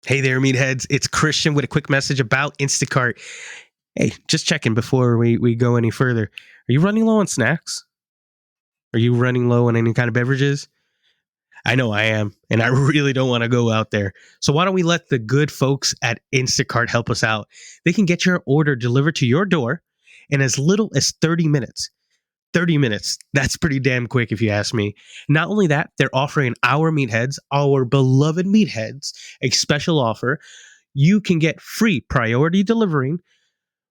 Hey there, meatheads. It's Christian with a quick message about Instacart. Hey, just checking before we go any further. Are you running low on snacks? Are you running low on any kind of beverages? I know I am, and I really don't want to go out there. So why don't we let the good folks at Instacart help us out? They can get your order delivered to your door in as little as 30 minutes. 30 minutes. That's pretty damn quick if you ask me. Not only that, they're offering our meatheads, our beloved meatheads, a special offer. You can get free priority delivering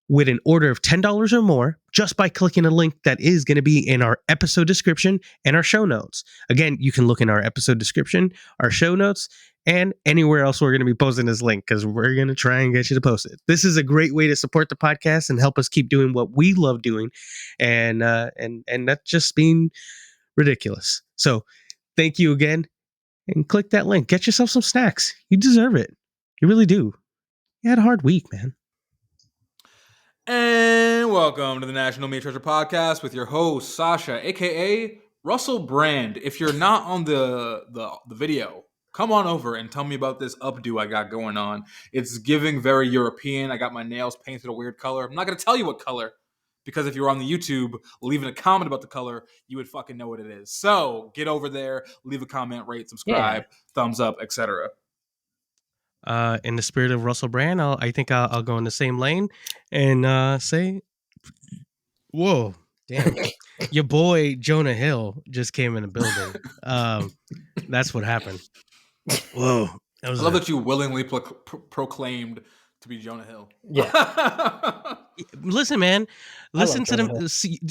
with an order of $10 or more just by clicking a link that is going to be in our episode description and our show notes. Again, you can look in our episode description, our show notes, and anywhere else we're going to be posting this link because we're going to try and get you to post it. This is a great way to support the podcast and help us keep doing what we love doing, and not just being ridiculous. So thank you again, and click that link. Get yourself some snacks. You deserve it. You really do. You had a hard week, man. And welcome to the National Meat Treasure Podcast with your host, Sasha, aka Russell Brand. If you're not on the video, come on over and tell me about this updo I got going on. It's giving very European. I got my nails painted a weird color. I'm not going to tell you what color, because if you were on the YouTube leaving a comment about the color, you would fucking know what it is. So get over there, leave a comment, rate, subscribe, thumbs up, etc. In the spirit of Russell Brand, I think I'll go in the same lane and say, whoa, damn. Your boy Jonah Hill just came in the building. That's what happened. Whoa. I love that you willingly proclaimed to be Jonah Hill. Yeah. Listen, man. Listen to them.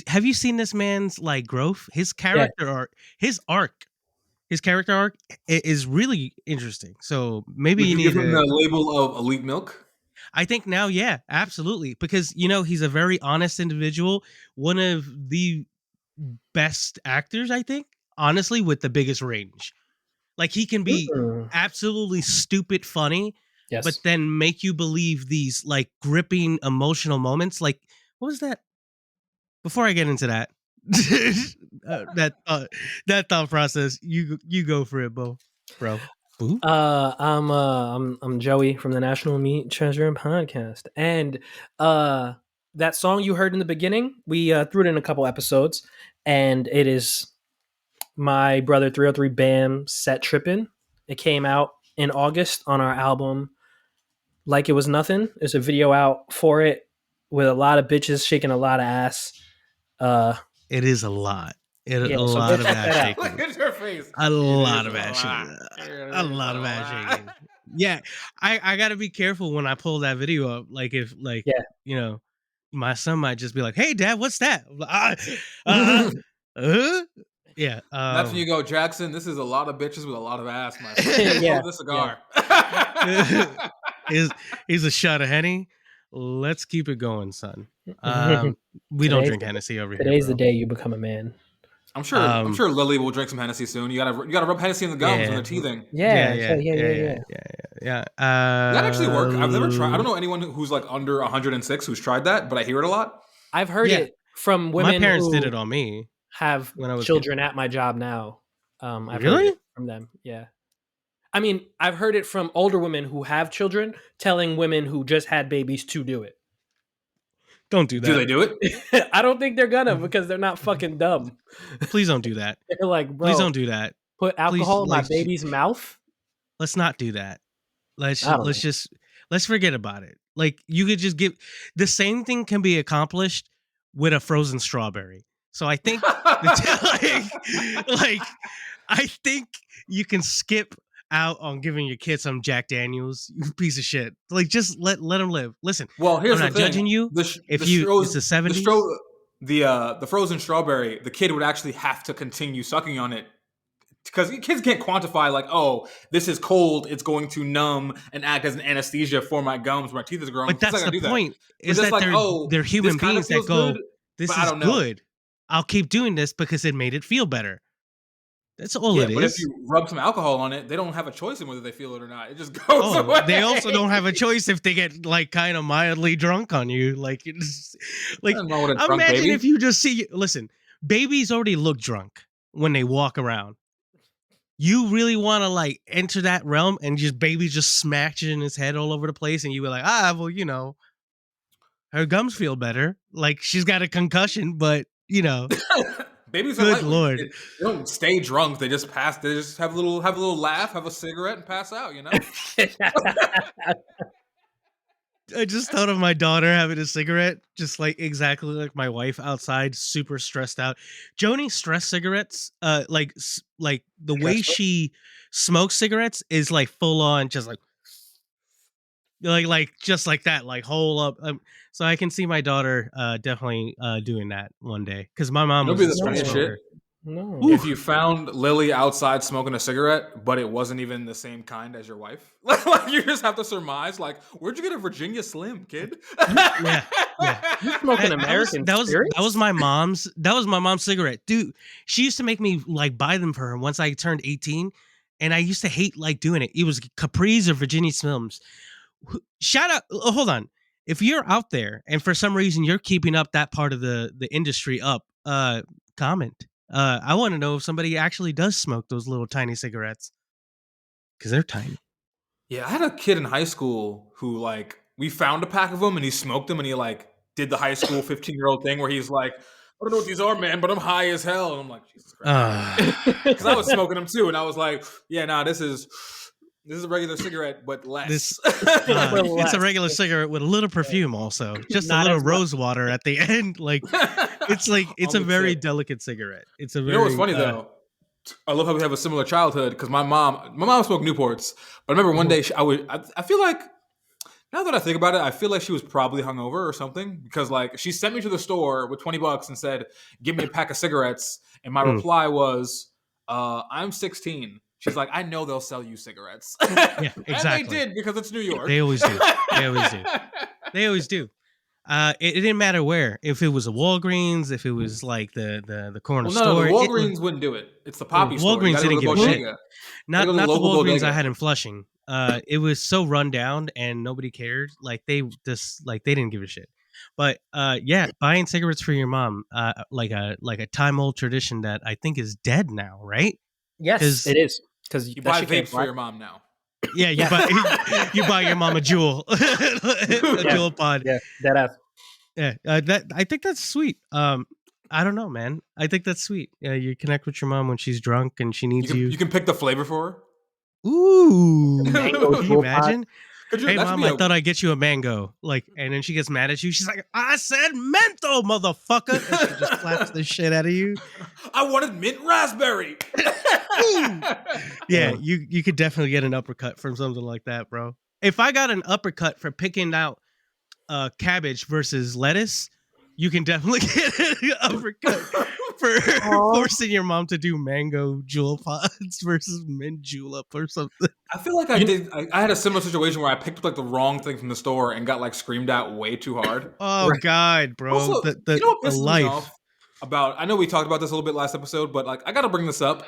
Have you seen this man's like growth? His character arc, his character arc is really interesting. So maybe you need give him the label of elite milk. I think now, yeah, absolutely. Because, he's a very honest individual. One of the best actors, I think, honestly, with the biggest range. Like, he can be absolutely stupid funny, but then make you believe these, like, gripping emotional moments. Like, what was that? Before I get into that, that thought process, you go for it, bro. I'm Joey from the National Meat Treasure Podcast, and that song you heard in the beginning, we threw it in a couple episodes, and it is my brother 303 Bam Set Trippin'. It came out in August on our album Like It Was Nothing. There's a video out for it with a lot of bitches shaking a lot of ass. It is a lot. A lot of ass shaking. Look at your face. A lot of ass shaking. A lot of ass shaking. Yeah, I got to be careful when I pull that video up. Like if, my son might just be like, "Hey, Dad, what's that?" Yeah. That's when you go, Jackson. This is a lot of bitches with a lot of ass, my son. Yeah. The cigar. He's a shot of Henny. Let's keep it going, son. We don't drink Hennessy over here. Today's the day you become a man. I'm sure Lily will drink some Hennessy soon. You gotta rub Hennessy in the gums when they're teething. Yeah. That actually work. I've never tried. I don't know anyone who's like under 106 who's tried that, but I hear it a lot. I've heard it from women. My parents did it on me. Have when I was children at my job now. I've really heard it from them. Yeah. I mean, I've heard it from older women who have children telling women who just had babies to do it. Don't do that. Do they do it? I don't think they're gonna, because they're not fucking dumb. Please don't do that. They're like, bro, please don't do that. Put alcohol in my baby's mouth. Let's not do that. Let's forget about it. Like, you could just give the same thing can be accomplished with a frozen strawberry. So I think I think you can skip out on giving your kid some Jack Daniels, you piece of shit. Like, just let them live. Listen, well, here's I'm not judging you. It's the 70s. The frozen strawberry, the kid would actually have to continue sucking on it, because kids can't quantify like, oh, this is cold, it's going to numb and act as an anesthesia for my gums, my teeth is growing. But that's the point. Is that like, they're human beings that go, good, this is good. I'll keep doing this because it made it feel better. That's all it is. But if you rub some alcohol on it, they don't have a choice in whether they feel it or not. It just goes away. They also don't have a choice if they get like kind of mildly drunk on you. Like, it's like, imagine if you just see. Listen, babies already look drunk. when they walk around. You really want to like enter that realm and just baby just smashing his head all over the place, and you were like, well, you know, her gums feel better. Like she's got a concussion, but you know, Babies are good lightweight. lord. They don't stay drunk. They just pass. They just have a little laugh, have a cigarette, and pass out. You know. I just thought of my daughter having a cigarette, just like exactly like my wife outside, super stressed out. Joni stress cigarettes, like the way Stressful? she smokes cigarettes is like full on, just like just like that, like whole up. So I can see my daughter definitely doing that one day because my mom It'll was be a the stress funniest smoker. shit. No. Ooh. If you found Lily outside smoking a cigarette, but it wasn't even the same kind as your wife, like you just have to surmise, like, where'd you get a Virginia Slim, kid? Yeah. You smoking American that was spirits? my mom's cigarette, dude. She used to make me like buy them for her once I turned 18, and I used to hate like doing it. It was Capri's or Virginia Slims. Shout out! Hold on, if you're out there and for some reason you're keeping up that part of the industry up, comment. I want to know if somebody actually does smoke those little tiny cigarettes because they're tiny. Yeah, I had a kid in high school who like we found a pack of them and he smoked them and he like did the high school 15-year-old thing where he's like, I don't know what these are, man, but I'm high as hell. And I'm like, Jesus Christ. Because I was smoking them too, and I was like, yeah, nah, this is a regular cigarette, but less. It's a regular cigarette with a little perfume, also just a Not little as rose water at the end. Like it's On a the very tip. delicate cigarette. It's a very. You know what's funny though? I love how we have a similar childhood because my mom smoked Newports, but I remember one day I feel like now that I think about it, I feel like she was probably hungover or something because like she sent me to the store with $20 and said, "Give me a pack of cigarettes," and my reply was, "I'm 16." She's like, "I know they'll sell you cigarettes." Yeah, exactly. And they did because it's New York. They always do. They always do. It didn't matter where. If it was a Walgreens, if it was like the corner Well, no, store, the Walgreens wouldn't do it. It's the Poppy store. You Walgreens gotta go to didn't the give a shit. bodega. Not go to the the local Walgreens I bodega. had in Flushing. It was so run down and nobody cared. Like they didn't give a shit. But yeah, buying cigarettes for your mom, like a time old tradition that I think is dead now, right? Yes, it is. Because You buy vapes for your mom now. Yeah, you buy your mom a jewel, a jewel pod. Yeah, that ass. Yeah, that I think that's sweet. I don't know, man. I think that's sweet. You connect with your mom when she's drunk and she needs you. You can pick the flavor for her. Ooh, Mango can you jewel imagine? Hey, that should mom, be I thought I'd get you a mango. Like, and then she gets mad at you. She's like, I said menthol, motherfucker. And she just slaps the shit out of you. I wanted mint raspberry. Yeah, you could definitely get an uppercut from something like that, bro. If I got an uppercut for picking out cabbage versus lettuce, you can definitely get an uppercut for forcing your mom to do mango jewel pods versus mint julep or something. I feel like I had a similar situation where I picked up like the wrong thing from the store and got like screamed at way too hard. Oh God, bro! Also, the you know what pisses life. me off about? I know we talked about this a little bit last episode, but like I gotta bring this up.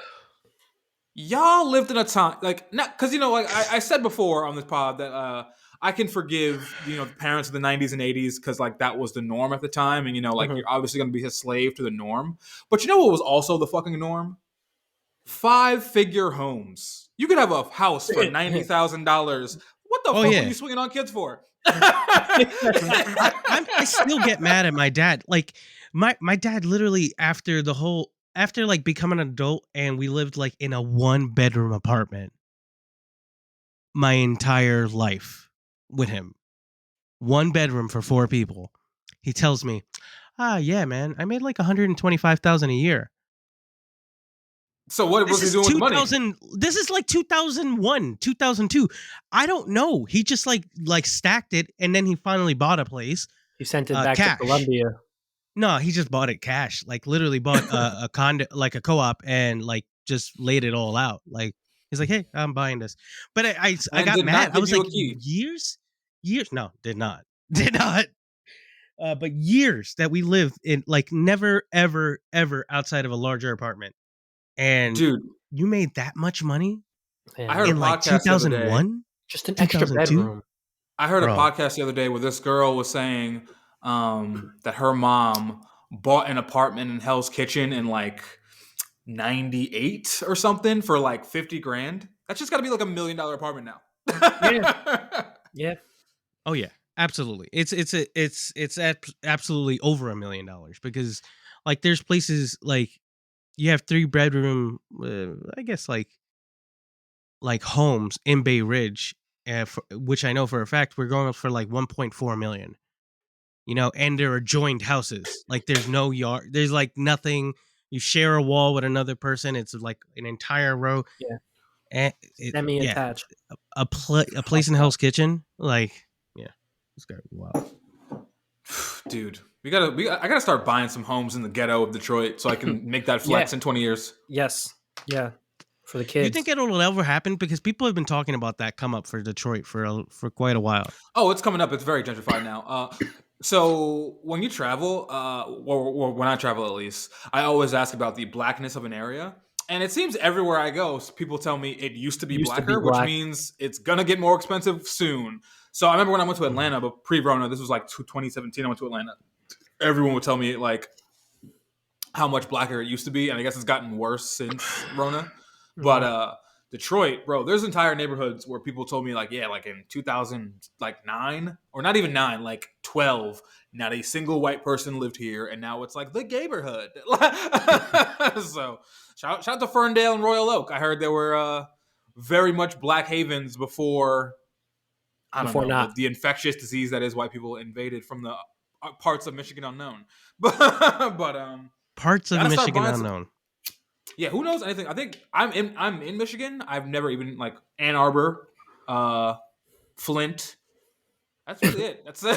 Y'all lived in a time like not because like I said before on this pod that I can forgive the parents of the 90s and 80s because like that was the norm at the time, and like you're obviously gonna be a slave to the norm. But you know what was also the fucking norm? 5-figure homes. You could have a house for $90,000. What the fuck are you swinging on kids for? I still get mad at my dad. Like my dad literally after like becoming an adult and we lived like in a 1-bedroom apartment my entire life with him. 1 bedroom for 4 people. He tells me, yeah, man, I made like $125,000 a year. So what was he doing with the money? This is like 2001, 2002. I don't know. He just like stacked it, and then he finally bought a place. He sent it back to Colombia. No, he just bought it cash. Like literally bought a condo, like a co-op, and like just laid it all out. Like he's like, "Hey, I'm buying this," but I got mad. I was like, years. No, did not. But years that we lived in, like never, ever, ever outside of a larger apartment. And dude, you made that much money? I heard in a like podcast 2001? Just an extra bedroom. I heard a podcast the other day where this girl was saying that her mom bought an apartment in Hell's Kitchen in like 98 or something for like 50 grand. That's just got to be like $1 million apartment now. Yeah. Oh yeah, absolutely. Absolutely over $1 million because like there's places like you have 3-bedroom, I guess like homes in Bay Ridge, which I know for a fact we're going up for like 1.4 million. You know, and they're adjoined houses. Like there's no yard. There's like nothing. You share a wall with another person. It's like an entire row. Yeah. And yeah, Semi-attached. a place in Hell's Kitchen. Like, yeah, it's got wow. Dude, I gotta start buying some homes in the ghetto of Detroit so I can make that flex in 20 years. Yes. Yeah. For the Do kids. you think it'll ever happen? Because people have been talking about that come up for Detroit for quite a while. Oh, it's coming up. It's very gentrified now. So when you travel, or when I travel at least, I always ask about the blackness of an area. And it seems everywhere I go, people tell me it used to be blacker, which means it's going to get more expensive soon. So I remember when I went to Atlanta, but pre-Rona, this was like 2017, I went to Atlanta. Everyone would tell me like how much blacker it used to be. And I guess it's gotten worse since Rona. But Detroit, bro, there's entire neighborhoods where people told me like, yeah, like in 2009 or not even 9, like 12, not a single white person lived here, and now it's like the gayborhood. So shout out to Ferndale and Royal Oak. I heard there were very much black havens before the infectious disease that is white people invaded from the parts of Michigan unknown. But parts of Michigan unknown. Yeah, who knows anything? I think I'm in Michigan. I've never even like Ann Arbor, Flint. That's really it. That's it.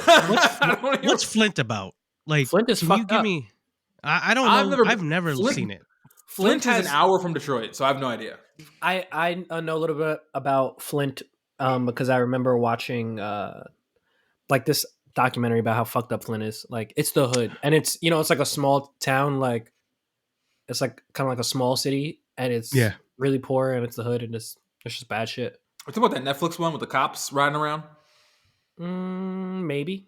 What's Flint about? Like, Flint is fucked give up. me? I don't know. I've never seen it. Flint is an hour from Detroit, so I have no idea. I know a little bit about Flint because I remember watching like this documentary about how fucked up Flint is. Like it's the hood, and it's it's like a small town, like it's like kind of like a small city, and it's really poor, and it's the hood, and it's just bad shit. Are you talking about that Netflix one with the cops riding around? Maybe.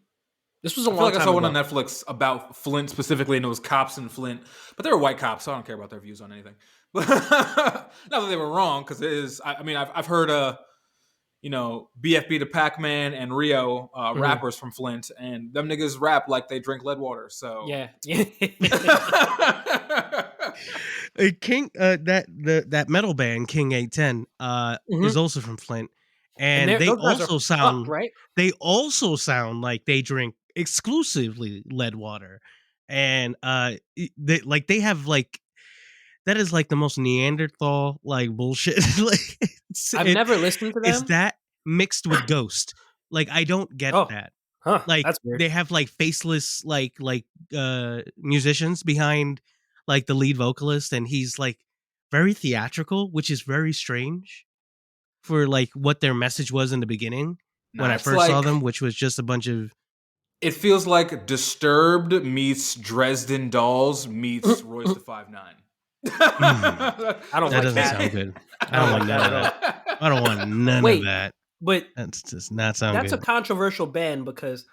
This was a long time ago. I saw one on Netflix about Flint specifically, and it was cops in Flint. But they were white cops, so I don't care about their views on anything. Not that they were wrong, because it is. I mean, I've heard BFB to Pac-Man and Rio rappers from Flint, and them niggas rap like they drink lead water. So yeah. King, that metal band King 810 is also from Flint, and they also sound right. They also sound like they drink exclusively lead water, and they have like that is like the most Neanderthal like bullshit. Like I've never listened to them. It's that mixed with Ghost. Like I don't get that. Huh, like that's weird. They have like faceless like musicians behind like the lead vocalist, and he's like very theatrical, which is very strange for like what their message was in the beginning when I first saw them, which was just a bunch of. It feels like Disturbed meets Dresden Dolls meets Royce the 5'9". That doesn't sound good. I don't want none of that. I don't want none of that. But that's just not sound good. That's a controversial band because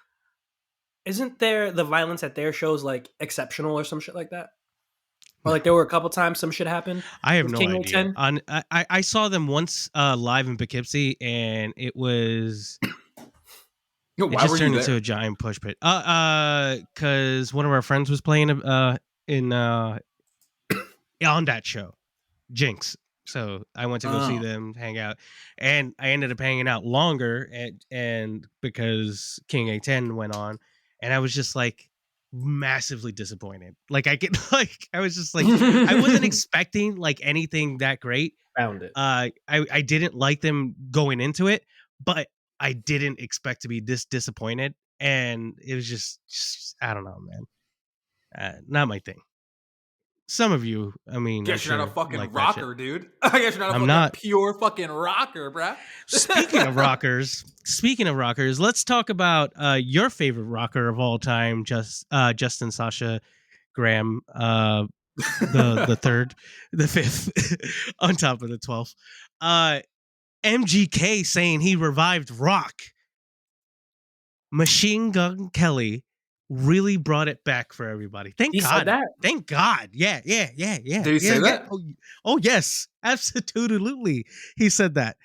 isn't there the violence at their shows like exceptional or some shit like that? Or like there were a couple times some shit happened. I have no idea. I saw them once live in Poughkeepsie, and it was. It just turned into a giant push pit. Because one of our friends was playing on that show, Jinx. So I went to go see them hang out, and I ended up hanging out longer, and because King 810 went on, and I was just like massively disappointed. Like I was just like I wasn't expecting like anything that great. Found it. I didn't like them going into it, but I didn't expect to be this disappointed, and it was just I don't know, man. Not my thing. Some of you, I mean, guess you're not a fucking rocker, dude. I guess you're not a pure fucking rocker, bruh. Speaking of rockers, let's talk about your favorite rocker of all time, Justin Sasha Graham, the third, the fifth, on top of the 12th. MGK saying he revived rock. Machine Gun Kelly really brought it back for everybody. Thank He God. said that? Thank God. Yeah. Did he say yeah. that? Oh, yes. Absolutely. He said that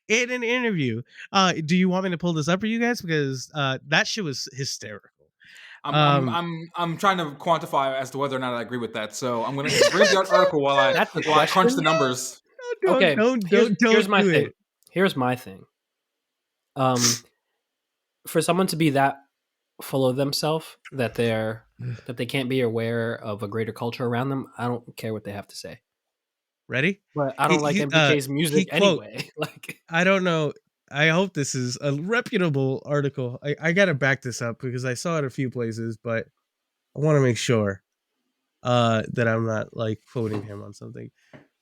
in an interview. Do you want me to pull this up for you guys? Because that shit was hysterical. I'm trying to quantify as to whether or not I agree with that. So I'm gonna bring up the article while That's the I crunch question? the numbers. Okay, here's my do thing. it. Here's my thing. For someone to be that full of themselves that they can't be aware of a greater culture around them, I don't care what they have to say. Ready? But I don't like MGK's music quote, anyway. Like, I don't know. I hope this is a reputable article. I gotta back this up because I saw it a few places, but I want to make sure that I'm not like quoting him on something.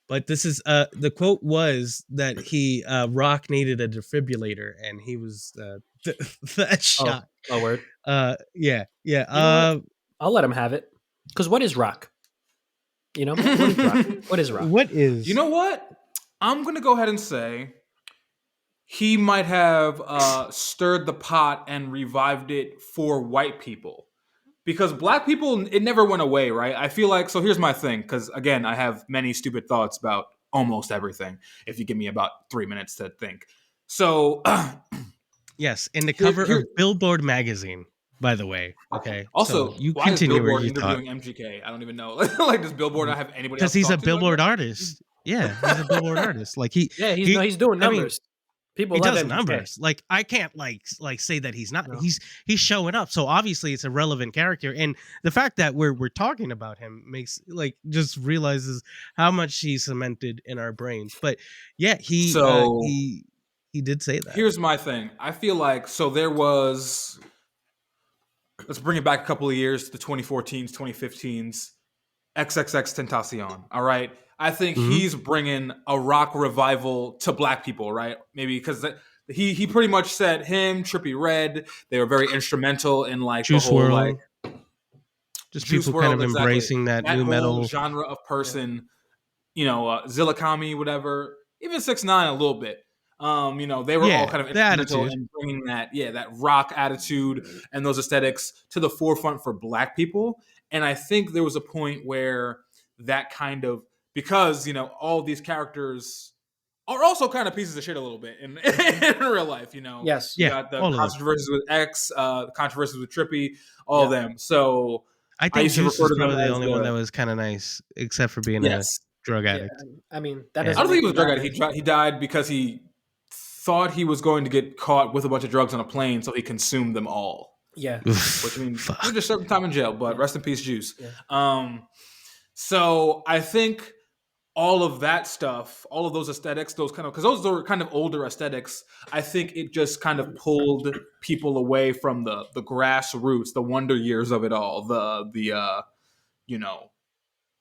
But this is the quote was that he Rock needed a defibrillator and he was that shot. oh word. Yeah. You know what? I'll let him have it. Because what is rock? You know, what is rock? What is rock? What is? You know what? I'm gonna go ahead and say he might have stirred the pot and revived it for white people. Because black people, it never went away, right? I feel like, so here's my thing, because again, I have many stupid thoughts about almost everything, if you give me about 3 minutes to think. So, yes, in the cover of Billboard magazine, by the way. Okay. Also, so you why continue is Billboard where you interviewing MGK? I don't even know. Like, does Billboard not have anybody else? Because he's a to Billboard artist. Yeah, he's a Billboard artist. Like he's doing numbers. People he love does MGK. numbers. Like I can't like say that he's not. No. He's showing up. So obviously it's a relevant character, and the fact that we're talking about him makes like just realizes how much he's cemented in our brains. But yeah, he did say that. Here's my thing. I feel like there was. Let's bring it back a couple of years to the 2014s, 2015s. XXX Tentacion. All right. I think he's bringing a rock revival to black people, right? Maybe because he pretty much said him, Trippie Redd, they were very instrumental in like Juice the whole WRLD. like just Juice people WRLD, kind of exactly. embracing that new whole metal genre of person. You know, Zillakami, whatever. Even 6ix9ine a little bit. You know, they were all kind of instrumental in bringing that rock attitude and those aesthetics to the forefront for black people. And I think there was a point where that kind of, because, you know, all these characters are also kind of pieces of shit a little bit in real life, you know. Yes. You got the controversies with X, controversies with Trippie, all of them. So I think Juice was probably the only one that was kind of nice, except for being a drug addict. Yeah, I mean, that I don't think he was a drug addict. He died because he thought he was going to get caught with a bunch of drugs on a plane, so he consumed them all. Yeah. Which means he just served time in jail, but rest in peace, Juice. Yeah. So I think all of that stuff, all of those aesthetics, those kind of, because those are kind of older aesthetics, I think it just kind of pulled people away from the grassroots, the wonder years of it all, the you know,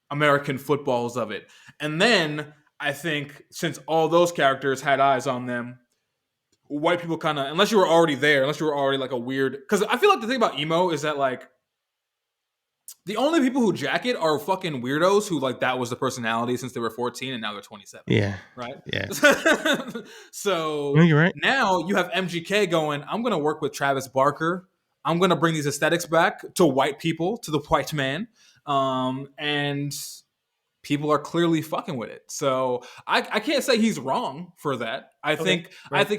American footballs of it. And then I think since all those characters had eyes on them, white people kind of, unless you were already there, unless you were already like a weird, because I feel like the thing about emo is that like the only people who jack it are fucking weirdos who like that was the personality since they were 14 and now they're 27. Yeah. Right? Yeah. So no, you're right. Now you have MGK going, I'm going to work with Travis Barker. I'm going to bring these aesthetics back to white people, to the white man. And people are clearly fucking with it. So I can't say he's wrong for that. I think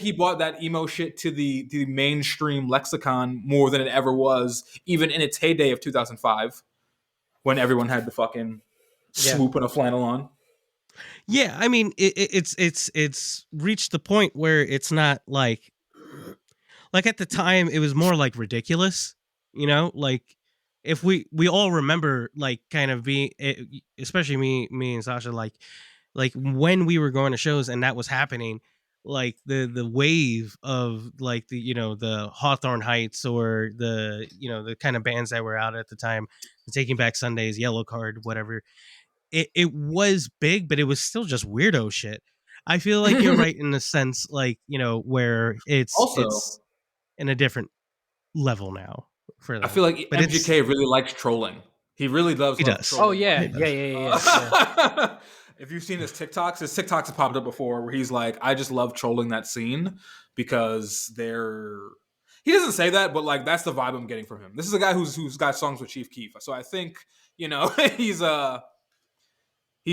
he brought that emo shit to the mainstream lexicon more than it ever was, even in its heyday of 2005, when everyone had the fucking swoop and a flannel on. Yeah, I mean it's reached the point where it's not like at the time it was more like ridiculous, you know, like. If we all remember, like, kind of being, especially me and Sasha, like when we were going to shows and that was happening, like the wave of like the, you know, the Hawthorne Heights or the, you know, the kind of bands that were out at the time, the Taking Back Sundays, Yellow Card, whatever. It was big, but it was still just weirdo shit. I feel like you're right in the sense, like, you know, where it's in a different level now. For them. I feel like MGK really likes trolling. He really loves trolling. Oh yeah, yeah. If you've seen his TikToks have popped up before where he's like, I just love trolling that scene because He doesn't say that, but like that's the vibe I'm getting from him. This is a guy who's got songs with Chief Keef, so I think he's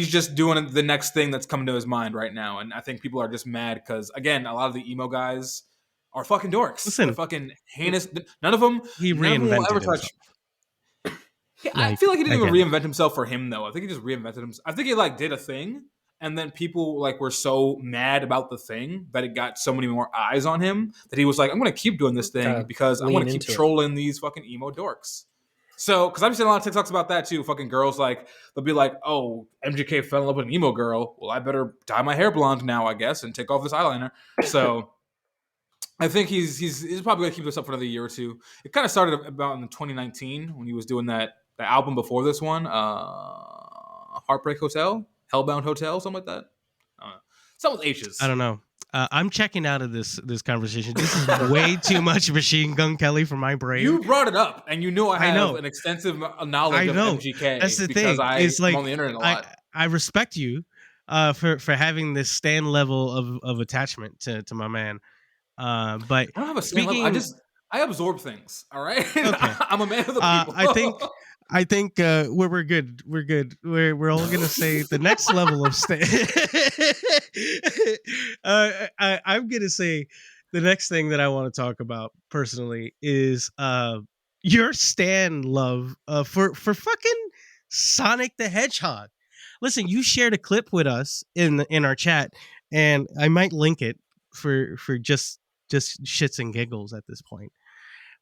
just doing the next thing that's coming to his mind right now, and I think people are just mad because again, a lot of the emo guys are fucking dorks. Listen, they're fucking heinous. None of them will ever reinvented touch. himself. Yeah, I feel like he didn't even get it. reinvent himself for him though. I think he just reinvented himself. I think he like did a thing, and then people like were so mad about the thing that it got so many more eyes on him that he was like, "I'm going to keep doing this thing Gotta because I lean want to keep into it. trolling these fucking emo dorks." So, because I've seen a lot of TikToks about that too. Fucking girls like they'll be like, "Oh, MGK fell in love with an emo girl. Well, I better dye my hair blonde now, I guess, and take off this eyeliner." So. I think he's probably gonna keep this up for another year or two. It kind of started about in 2019 when he was doing that album before this one, Heartbreak Hotel, Hellbound Hotel, something like that. Something with H's. I don't know. I'm checking out of this conversation. This is way too much Machine Gun Kelly for my brain. You brought it up, and you know I have know. an extensive knowledge of MGK. That's the because thing. It's like I'm on the internet a lot. I respect you for having this stand level of attachment to my man. But I don't have a stand level. I absorb things. All right. Okay. I'm a man of the people. I think we're good. We're good. We're all gonna say the next level of I'm gonna say the next thing that I want to talk about personally is your stan love for fucking Sonic the Hedgehog. Listen, you shared a clip with us in our chat, and I might link it for just shits and giggles at this point.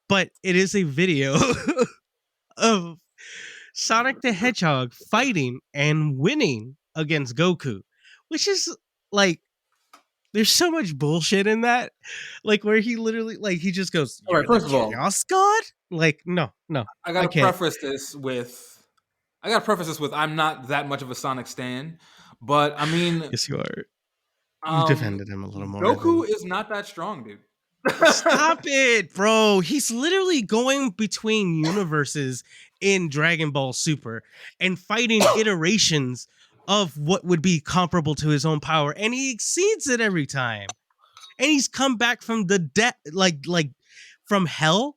But it is a video of Sonic the Hedgehog fighting and winning against Goku, which is like, there's so much bullshit in that. Like, where he literally, like, he just goes, all right, first of all, Chaos God? Like, no. I gotta preface this with I'm not that much of a Sonic stan, but I mean, yes, you are. You defended him a little more. Goku is not that strong, dude. Stop it, bro. He's literally going between universes in Dragon Ball Super and fighting iterations of what would be comparable to his own power, and he exceeds it every time. And he's come back from the death, like from hell.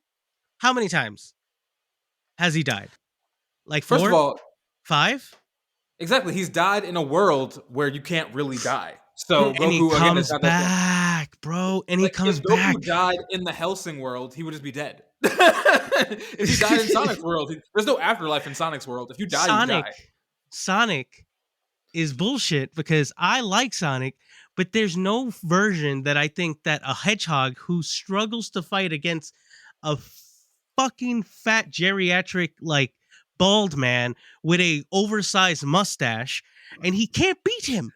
How many times has he died? Like, first 4? of all, 5? Exactly. He's died in a world where you can't really die. So and Goku he comes again, back, bro. And he comes back. If Goku died in the Hellsing world, he would just be dead. If he died in Sonic's world, there's no afterlife in Sonic's world. If you die, you die. Sonic is bullshit because I like Sonic, but there's no version that I think that a hedgehog who struggles to fight against a fucking fat geriatric, like, bald man with a oversized mustache, and he can't beat him.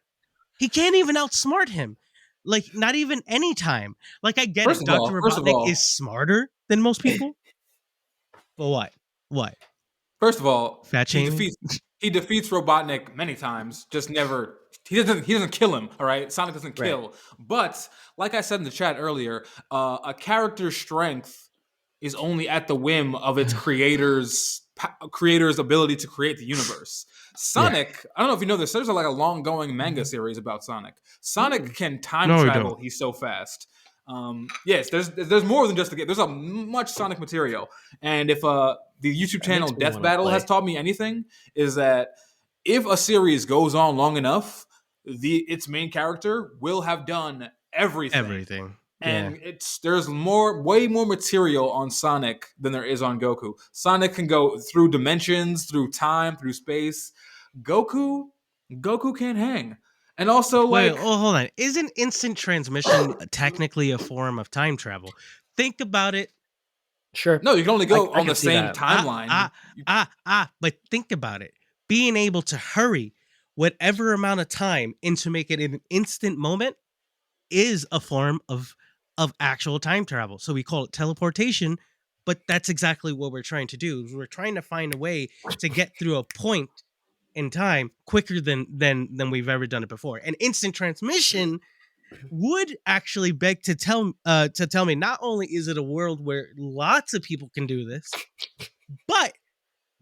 He can't even outsmart him. Like, not even any time. Like, I get it. Dr. Robotnik is smarter than most people. But what? First of all, fat shaming? He defeats Robotnik many times. Just never. He doesn't kill him. All right, Sonic doesn't kill. Right. But like I said in the chat earlier, a character's strength is only at the whim of its creator's ability to create the universe. Sonic, I don't know if you know this, there's like a long-going manga series about Sonic. Sonic can time travel. He's so fast. Yes, there's more than just the game. There's a much Sonic material. And if the YouTube channel Death Battle has taught me anything, is that if a series goes on long enough, its main character will have done everything. And there's way more material on Sonic than there is on Goku. Sonic can go through dimensions, through time, through space. Goku can't hang. And also, hold on. Isn't instant transmission technically a form of time travel? Think about it. Sure. No, you can only go on the same timeline. But think about it. Being able to hurry whatever amount of time and to make it an instant moment is a form of actual time travel. So we call it teleportation, but that's exactly what we're trying to do. We're trying to find a way to get through a point in time quicker than we've ever done it before. And instant transmission would actually beg to tell me, not only is it a world where lots of people can do this, but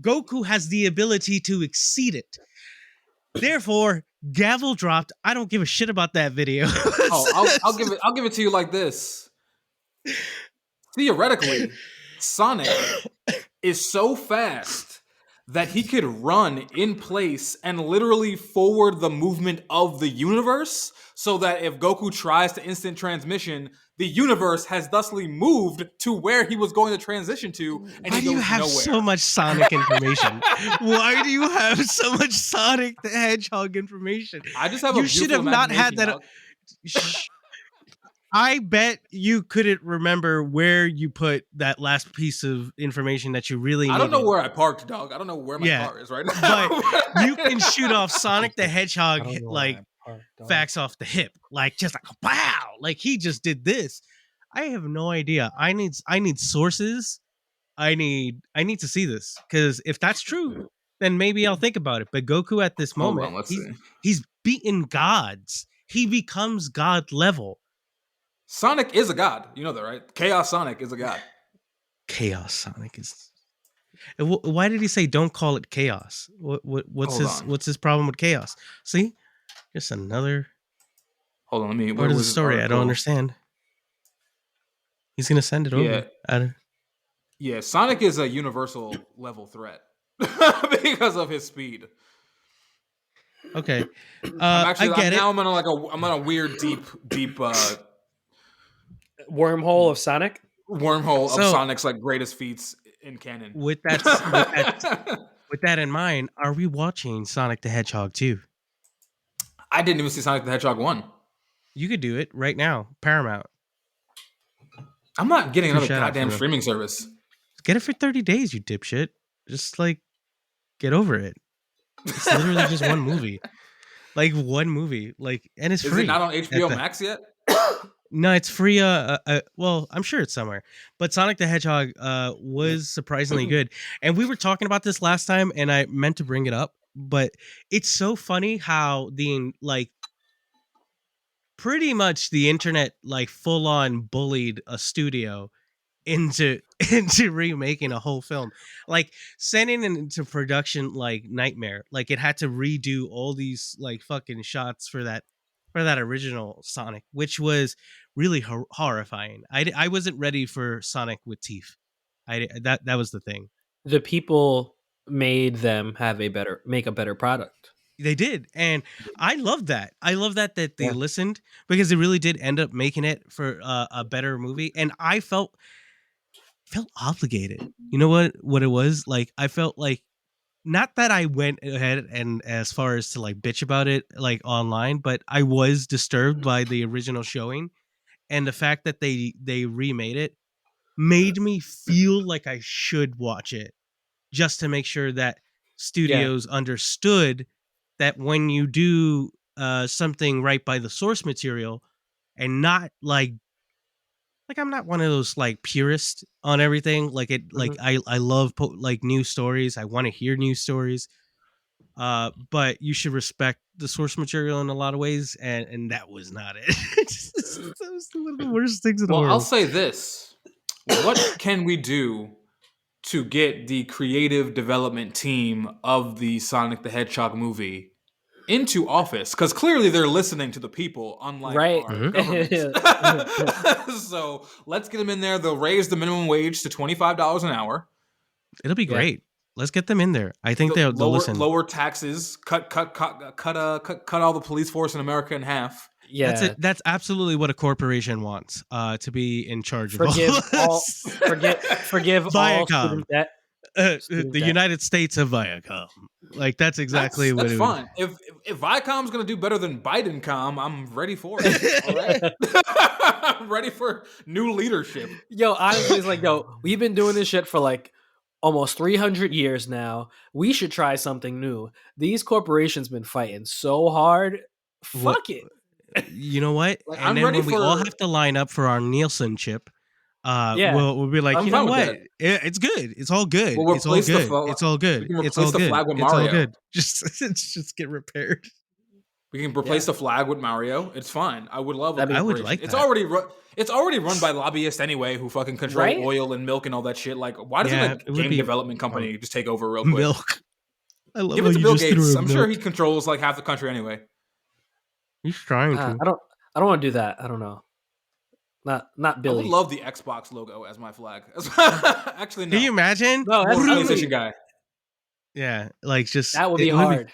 Goku has the ability to exceed it. Therefore, gavel dropped. I don't give a shit about that video. I'll give it to you like this. theoretically, Sonic is so fast that he could run in place and literally forward the movement of the universe, so that if Goku tries to instant transmission, the universe has thusly moved to where he was going to transition to, and Why he do you goes have nowhere. so much Sonic information? Why do you have so much Sonic the Hedgehog information? I just have You a should beautiful have not had imagination, that. dog. Shh. I bet you couldn't remember where you put that last piece of information that you really needed. I don't know where I parked, dog. I don't know where my car is right now. But you can shoot off Sonic the I Hedgehog don't know like where I parked, dog. facts off the hip, like just like wow, like he just did this. I have no idea. I need sources. I need to see this, because if that's true, then maybe I'll think about it. But Goku at this Hold moment, on, let's see. he's beaten gods. He becomes god level. Sonic is a god. You know that, right? Chaos Sonic is a god. Chaos Sonic is. Why did he say don't call it chaos? What's his problem with chaos? See, just another Hold on, let me. part of the story I don't understand. He's gonna send it over. Yeah, Sonic is a universal level threat because of his speed. Okay, I get it. Now I'm on a weird deep Wormhole of Sonic. wormhole of So- Sonic's like greatest feats in canon. With that in mind, are we watching Sonic the Hedgehog 2? I didn't even see Sonic the Hedgehog 1. You could do it right now. Paramount. I'm not getting another Shout out goddamn for them. streaming service. Get it for 30 days, you dipshit. Just like get over it. It's literally just one movie. Like one movie. Like, and it's Is free. it not on HBO the- Max yet? No, it's free. Well, I'm sure it's somewhere. But Sonic the Hedgehog was surprisingly good. And we were talking about this last time, and I meant to bring it up, but it's so funny how pretty much the internet like full on bullied a studio into remaking a whole film, like sending it into production like nightmare. Like it had to redo all these like fucking shots for that original Sonic, which was really horrifying. I wasn't ready for Sonic with teeth. That was the thing. The people made them make a better product. They did, and I love that. I love that they Yeah. listened, because they really did end up making it for a better movie, and I felt obligated. You know what it was like? I felt like, not that I went ahead and as far as to like bitch about it like online, but I was disturbed by the original showing, and the fact that they remade it made me feel like I should watch it, just to make sure that studios understood that when you do something right by the source material, and not like I'm not one of those like purists on everything. Like it, like I love like new stories. I want to hear new stories. But you should respect the source material in a lot of ways, and that was not it. That was one of the worst things in the Well, world. I'll say this. What can we do to get the creative development team of the Sonic the Hedgehog movie into office? Because clearly they're listening to the people, unlike Right. our Mhm. government. So let's get them in there. They'll raise the minimum wage to $25 an hour. It'll be Yeah. great. Let's get them in there. I think they'll listen. Lower taxes. Cut all the police force in America in half. Yeah. That's it. That's absolutely what a corporation wants. To be in charge Forgive of all. Forgive all Viacom. student debt. the debt. United States of Viacom. Like that's exactly That's what it fine. If Viacom's gonna do better than BidenCom, I'm ready for it. All right? I'm ready for new leadership. Yo, honestly, it's like, yo, we've been doing this shit for like almost 300 years now. We should try something new. These corporations been fighting so hard. What- Fuck it. You know what? Like, and I'm then ready when we all for- have to line up for our Nielsen chip, Yeah. we'll be like, I'm you know fine with what? that. It's good. It's all good. We'll It's all replace the good. flag- It's all good. we can It's all replace the good. flag with It's all Mario. good. Just get repaired. We can replace the flag with Mario. It's fine. I would love. That'd be- I would corporation. like It's that. It's already run by lobbyists anyway, who fucking control Right? oil and milk and all that shit. Like, why doesn't Yeah, a it would game be- development company just take over real quick? Milk. I love Give how it to you Bill just threw Gates. a I'm sure milk. he controls like half the country anyway. He's trying to. I don't want to do that. I don't know. Not I would Billy. love the Xbox logo as my flag. Actually, no. Can you imagine? No, I'm more that's of a ugly. PlayStation guy. Yeah, like just That would it be hard.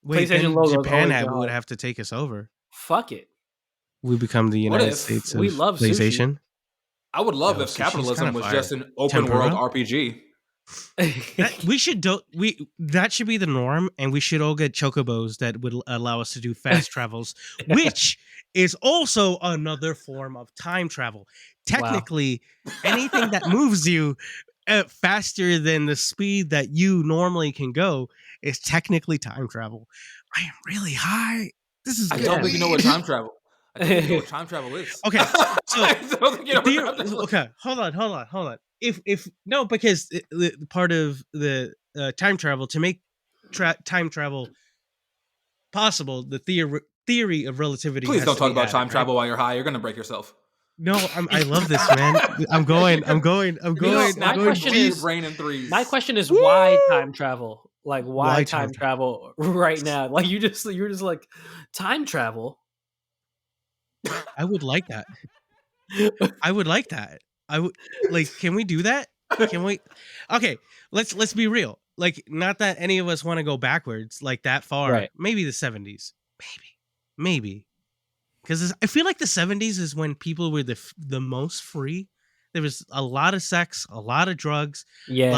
wait, PlayStation then logo has Japan always been would hard. have to take us over. Fuck it. We become the What United if States we of love sushi? PlayStation. I would love Yo, if sushi's capitalism kinda was fire. just an open world Tempura? RPG. That should be the norm, and we should all get chocobos that would allow us to do fast travels, which is also another form of time travel. Technically, anything that moves you faster than the speed that you normally can go is technically time travel. I am really high. This is I good don't think you know what weed. time travel. I don't think you know what time travel is. Okay, so I don't think you know what time travel is. okay, hold on. If no, because part of the time travel to make time travel possible, the theory of relativity. Please has don't to talk be about added, time right? travel while you're high. You're gonna break yourself. No, I love this, man. I'm going. My question Your is- brain in threes. My question is Woo! why time travel? Like why Why time time travel right now? Like you're just like time travel. I would like that. I would like that. I would like. Can we do that? Can we? Okay, let's be real. Like, not that any of us want to go backwards like that far. Right. Maybe the 70s. Maybe. Because I feel like the 70s is when people were the most free. There was a lot of sex, a lot of drugs. Yeah.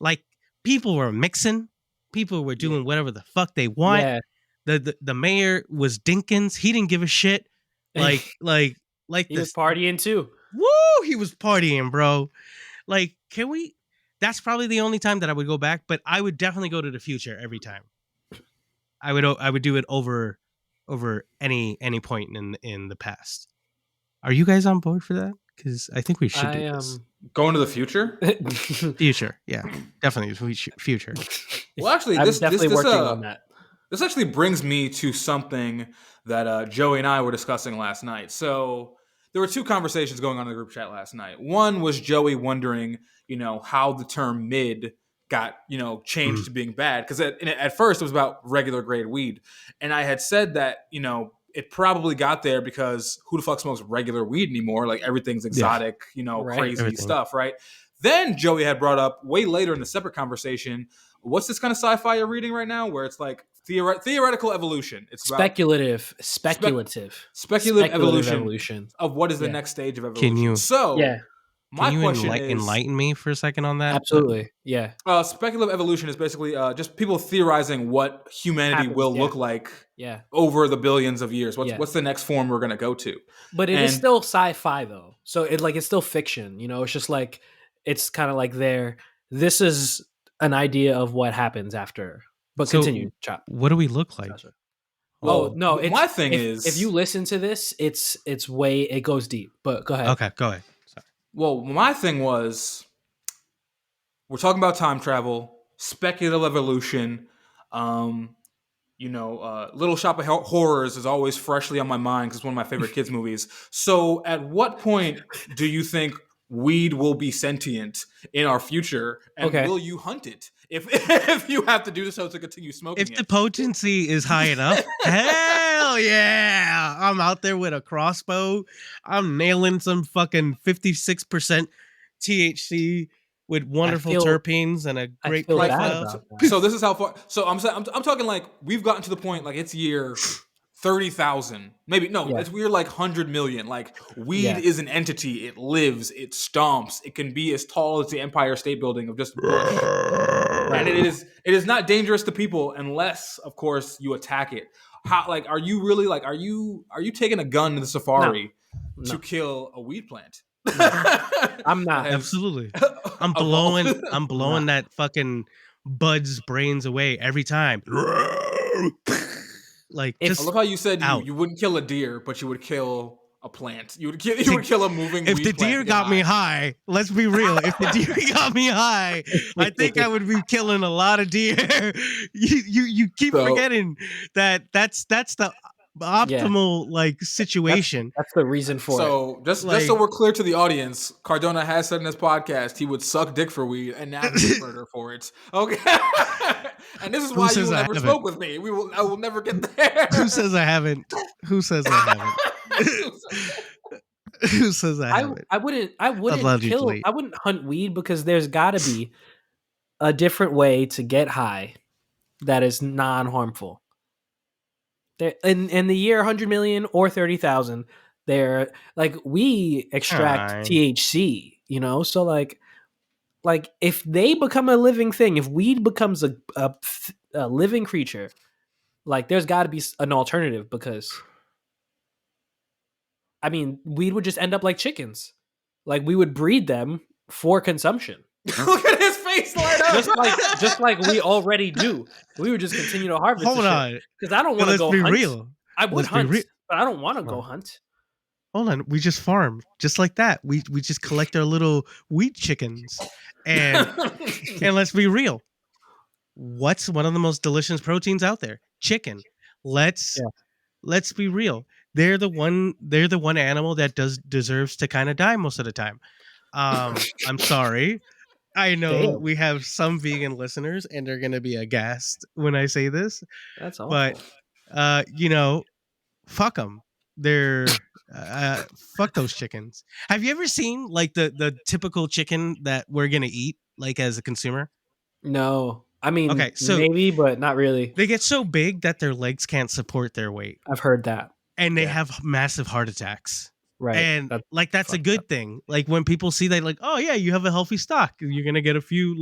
Like people were mixing. People were doing whatever the fuck they want. Yeah. The mayor was Dinkins. He didn't give a shit. Like He was partying too. Woo! He was partying, bro. Like, can we? That's probably the only time that I would go back, but I would definitely go to the future every time. I would do it over any point in the past. Are you guys on board for that? Because I think we should do this. Going to the future? Future, yeah, definitely future. Well, actually, I'm this definitely working on that. This actually brings me to something that Joey and I were discussing last night. So there were two conversations going on in the group chat last night. One was Joey wondering, how the term mid got, changed to being bad. Because at first it was about regular grade weed. And I had said that, it probably got there because who the fuck smokes regular weed anymore? Like everything's exotic, Right. crazy Everything. stuff, right? Then Joey had brought up way later in the separate conversation, what's this kind of sci-fi you're reading right now where it's like theoretical evolution. It's about Speculative evolution of what is the next stage of evolution. Can you? My Can you question is enlighten me for a second on that? Absolutely. Yeah. Speculative evolution is basically just people theorizing what humanity will look like over the billions of years. What's the next form we're going to go to? But it is still sci-fi though. So it's still fiction, it's just like it's kind of like this is an idea of what happens after. But continue, Chop. What do we look like? Sasha. Oh no! My thing is, if you listen to this, it goes deep. But go ahead. Okay, go ahead. Sorry. Well, my thing was, we're talking about time travel, speculative evolution. Little Shop of Horrors is always freshly on my mind because it's one of my favorite kids' movies. So, at what point do you think weed will be sentient in our future, and will you hunt it if you have to do so to continue smoking If the potency is high enough, hell yeah, I'm out there with a crossbow. I'm nailing some fucking 56% THC with wonderful terpenes and a great profile. So this is how far. So I'm talking like we've gotten to the point like it's year 30,000, maybe we're like 100 million. Like weed is an entity. It lives. It stomps. It can be as tall as the Empire State Building of just bush. And it is not dangerous to people unless, of course, you attack it. How are you really are you taking a gun to the safari to kill a weed plant? I'm not. Absolutely. I'm blowing that fucking bud's brains away every time. I love how you said you wouldn't kill a deer, but you would kill a plant. You would kill a moving. If the deer got me high, let's be real. If the deer got me high, I think I would be killing a lot of deer. You keep forgetting that that's the optimal situation. That's the reason for it. So just so we're clear to the audience, Cardona has said in his podcast he would suck dick for weed and now he's a murder for it. Okay. And this is why you will never smoke with me. I will never get there. Who says I haven't? Who says I haven't? I wouldn't Allegedly. I wouldn't hunt weed because there's got to be a different way to get high that is non-harmful. In the year 100 million or 30,000, they're like, we extract Fine. THC, so like if they become a living thing, if weed becomes a living creature, like there's got to be an alternative, because I mean, weed would just end up like chickens. Like we would breed them for consumption. Look at his face light up. just like we already do. We would just continue to harvest. Hold on. Because I don't want to go be hunt. real. I would Let's be hunt, real. but I don't want to go hunt. Hold on. We just farm just like that. We just collect our little wheat chickens. And let's be real. What's one of the most delicious proteins out there? Chicken. Let's be real. They're the one animal that deserves to kind of die most of the time. I'm sorry. I know we have some vegan listeners and they're going to be aghast when I say this. That's awful. But fuck them. They're fuck those chickens. Have you ever seen like the typical chicken that we're going to eat like as a consumer? No. I mean, okay, so maybe, but not really. They get so big that their legs can't support their weight. I've heard that. And they have massive heart attacks. Right. And that's a good thing. Like when people see that, like, oh yeah, you have a healthy stock. You're going to get a few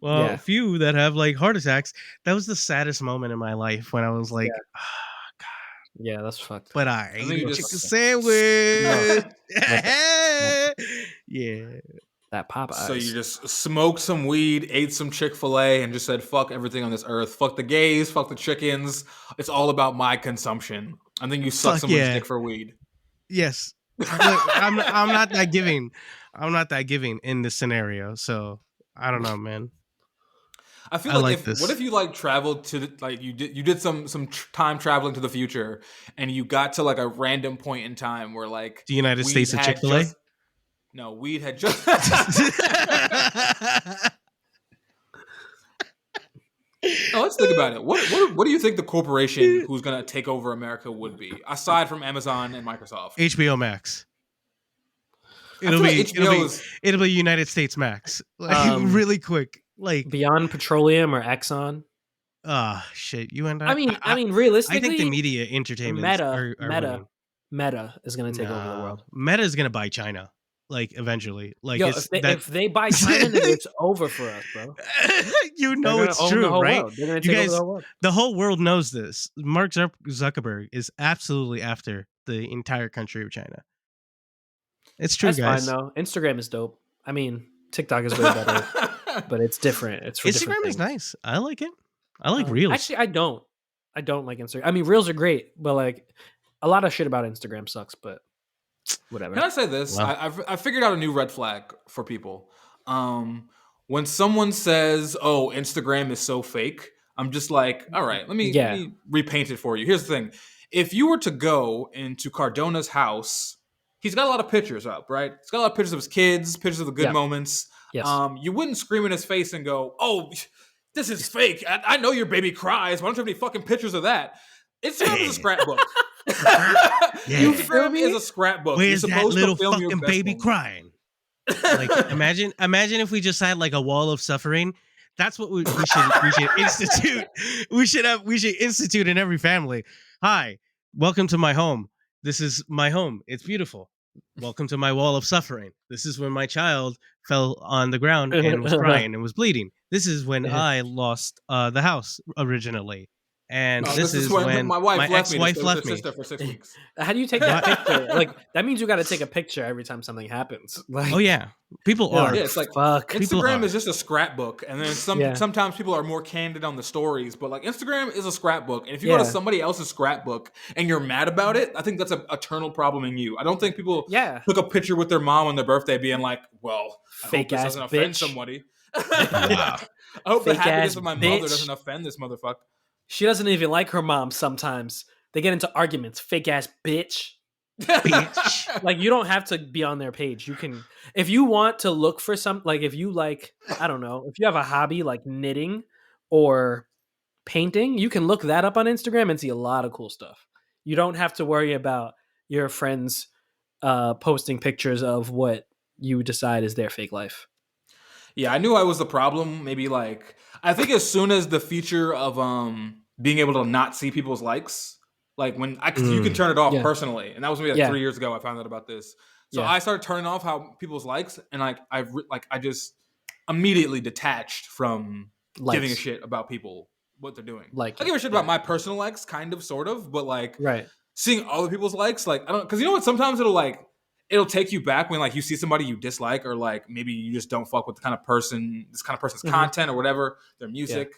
a few that have like heart attacks. That was the saddest moment in my life when I was like, oh, God. Yeah, that's fucked. But I ate a chicken sandwich. Yeah. That Popeyes. So you just smoked some weed, ate some Chick-fil-A, and just said, fuck everything on this earth. Fuck the gays, fuck the chickens. It's all about my consumption. And then you suck someone's dick for weed. Yes. I'm not that giving. I'm not that giving in this scenario. So I don't know, man. I feel like what if you like traveled to you did some time traveling to the future, and you got to like a random point in time where like the United States of Chick-fil-A? No, weed had just. No, let's think about it. What do you think the corporation who's going to take over America would be, aside from Amazon and Microsoft? HBO Max. It'll be United States Max. Like really quick. Like Beyond Petroleum or Exxon. Shit. You and I mean, realistically, I think the media entertainment Meta is going to take over the world. Meta is going to buy China. Like eventually, like if they buy China, then it's over for us, bro. It's true, right? They're gonna take over the whole world. The whole world knows this. Mark Zuckerberg is absolutely after the entire country of China. It's true, guys. Fine though. Instagram is dope. I mean, TikTok is way better, but it's different. It's for Instagram is nice. I like it. I like Reels. Actually, I don't like Instagram. I mean, Reels are great, but like a lot of shit about Instagram sucks. But whatever. Can I say this? Well, I figured out a new red flag for people. When someone says, "Oh, Instagram is so fake," I'm just like, "All right, let me repaint it for you." Here's the thing: if you were to go into Cardona's house, he's got a lot of pictures up, right? He's got a lot of pictures of his kids, pictures of the good moments. Yes. You wouldn't scream in his face and go, "Oh, this is fake. I know your baby cries. Why don't you have any fucking pictures of that?" Instagram is a scrapbook. Instagram is a scrapbook. Where's that little fucking baby crying? Like, imagine if we just had like a wall of suffering. That's what we should institute. We should institute in every family. Hi, welcome to my home. This is my home. It's beautiful. Welcome to my wall of suffering. This is when my child fell on the ground and was crying and was bleeding. This is when I lost the house originally. And this is when my ex-wife left me for 6 weeks. How do you take that picture? Like that means you got to take a picture every time something happens. Like, oh yeah, people are. Yeah, it's like fuck. Instagram is just a scrapbook, and then sometimes people are more candid on the stories. But like Instagram is a scrapbook, and if you go to somebody else's scrapbook and you're mad about it, I think that's an eternal problem in you. I don't think people took a picture with their mom on their birthday, being like, "Well, I hope this doesn't offend somebody." Wow. I hope the happiness of my mother doesn't offend this motherfucker. She doesn't even like her mom sometimes. They get into arguments. Fake ass bitch. Bitch. Like, you don't have to be on their page. You can, if you want to look for some, like if you like, I don't know, if you have a hobby like knitting or painting, you can look that up on Instagram and see a lot of cool stuff. You don't have to worry about your friend's posting pictures of what you decide is their fake life. Yeah, I knew I was the problem. Maybe like I think as soon as the feature of being able to not see people's likes, like when cause you can turn it off Yeah. personally, and that was maybe like Yeah. 3 years ago. I found out about this, so Yeah. I started turning off how people's likes, and like I just immediately detached from giving a Likes. shit about people what they're doing. Like I give a shit about my personal likes, kind of, sort of, but like Right. seeing other people's likes, like I don't, because you know what? Sometimes it'll take you back when like you see somebody you dislike, or like maybe you just don't fuck with this kind of person's Mhm. content or whatever, their music.